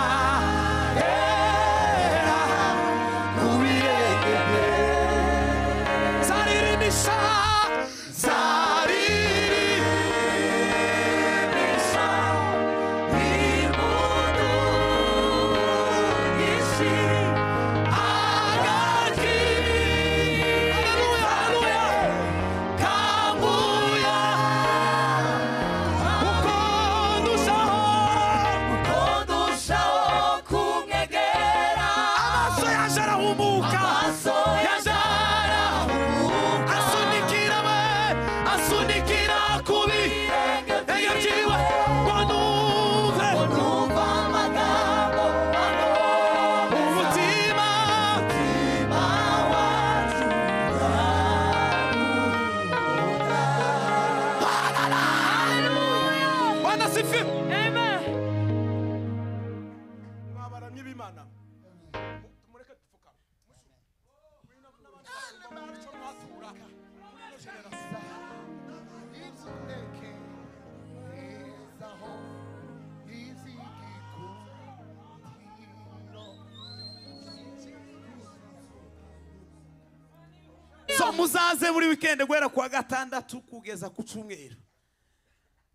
muzaze muri weekend guhera kwa gatandatu kugeza ku cyumweru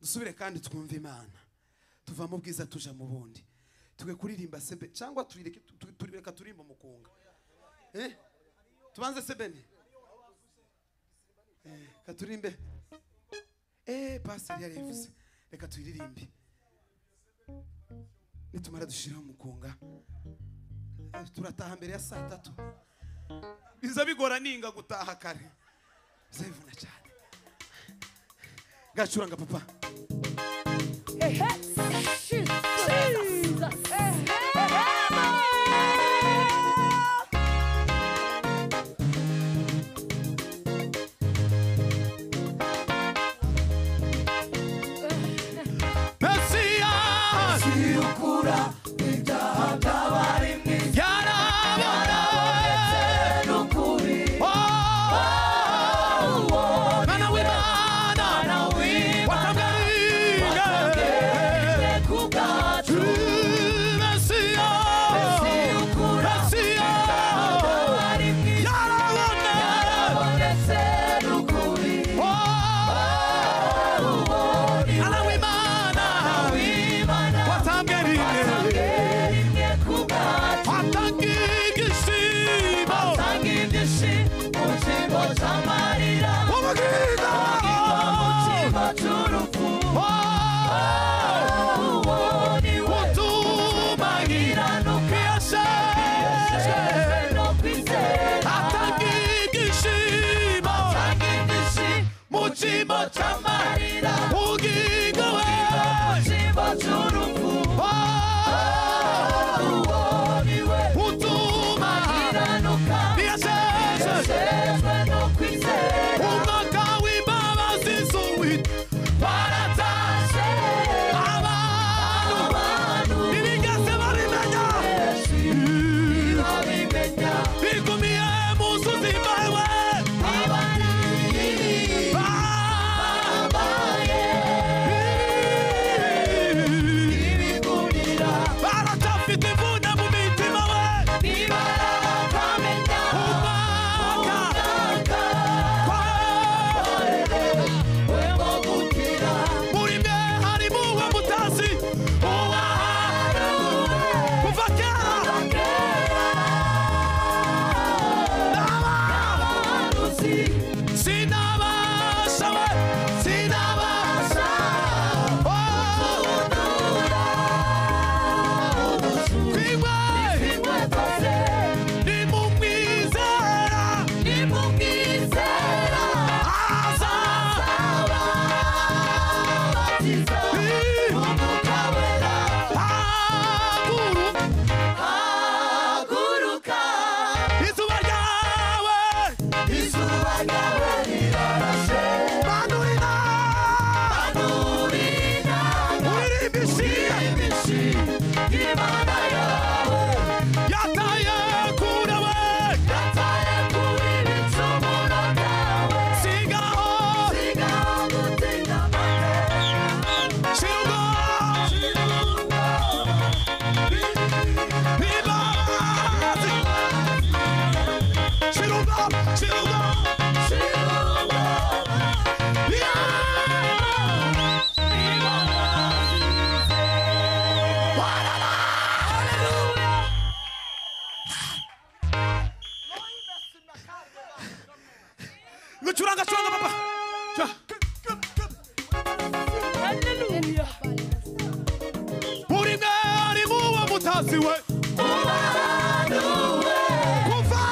dusubire kandi twumve Imana tuva mu bwiza tuja mu bundi tuge kuririmba sebe cyangwa turireka turimba mukunga tubanze sebene katurimbe pastor yari yavuze reka turirimbe nitumara dushira mukunga turataha mbere ya saa 3 biza bigora ninga gutaha kare zevuna cyane gacuranga papa What n'umwuka wera. Haguruka, izuba ryawe rirarashe. manurina uririmbishi Imana yawe yataye kure we yataye kuri ibicumuro byawe. sigaho Gutinya amateka. shirugo bibazi shirugo ngucuranga papa uri mwari muwo mutazi we kuva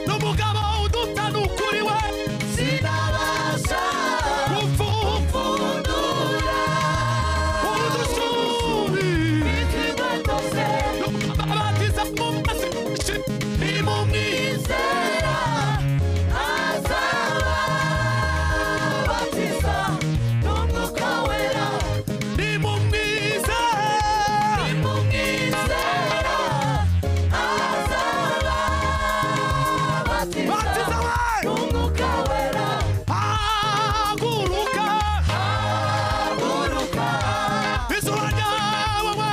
n'umugabo udutana ukuri we udushuri abatiza mu mazi ni mu mwizera ni mu mwizera batiza we haguruka izuba ryawe we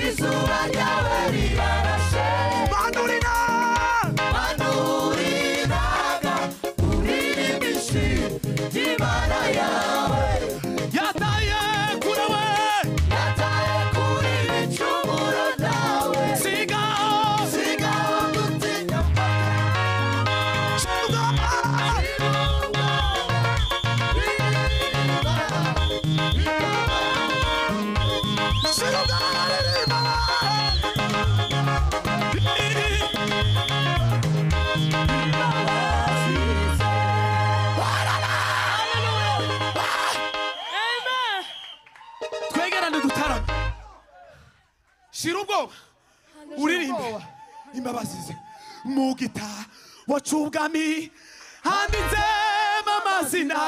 Izuba ryawe rirarashe. manurina Manurinaga uririmbishi ry'Imana yawe. yataye kure we Yataye kuri ibicumuro byawe. sigaho Gutinya twegerane dutarame shira ubwoba uririmbe imbabazi ze mu gitabo c'ubwami handitsemo amazina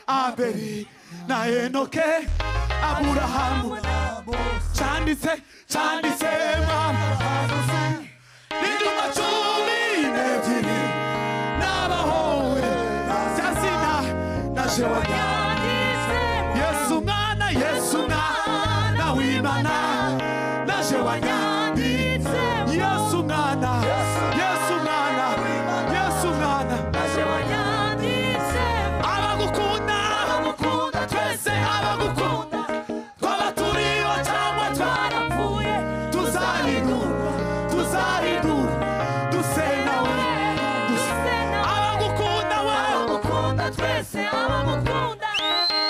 Abeli na Enoke Aburahamu canditsemo n'injuma cumi n'ebyiri n'abahowe rya zina na Jewanya Yesu mwana w'Imana naje wanyanditse Yesu mwana abagukunda twese abagukunda twaba turiho cyangwa twarapfuye tuzahindura duse nawe abagukunda abagukunda twese abagukunda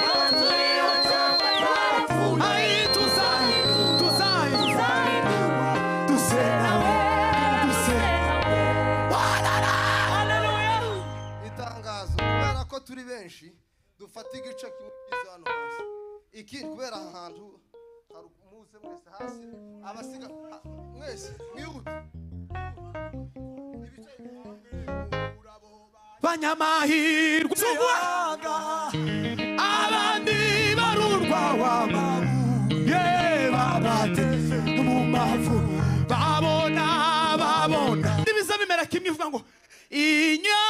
twaba turiho cyangwa twarapfuye. Ayi tuzahindura duse nawe Itangazo kubera ko turi benshi dufata igice kimwe kiza hano hasi. Ikindi kubera ahantu hari muze mwese hasi abasiga mwese mwihute. banyamahirwe abandi barurwa wamabuye babateze mu mavu babona biza bimera kimwe ivuga ngo inya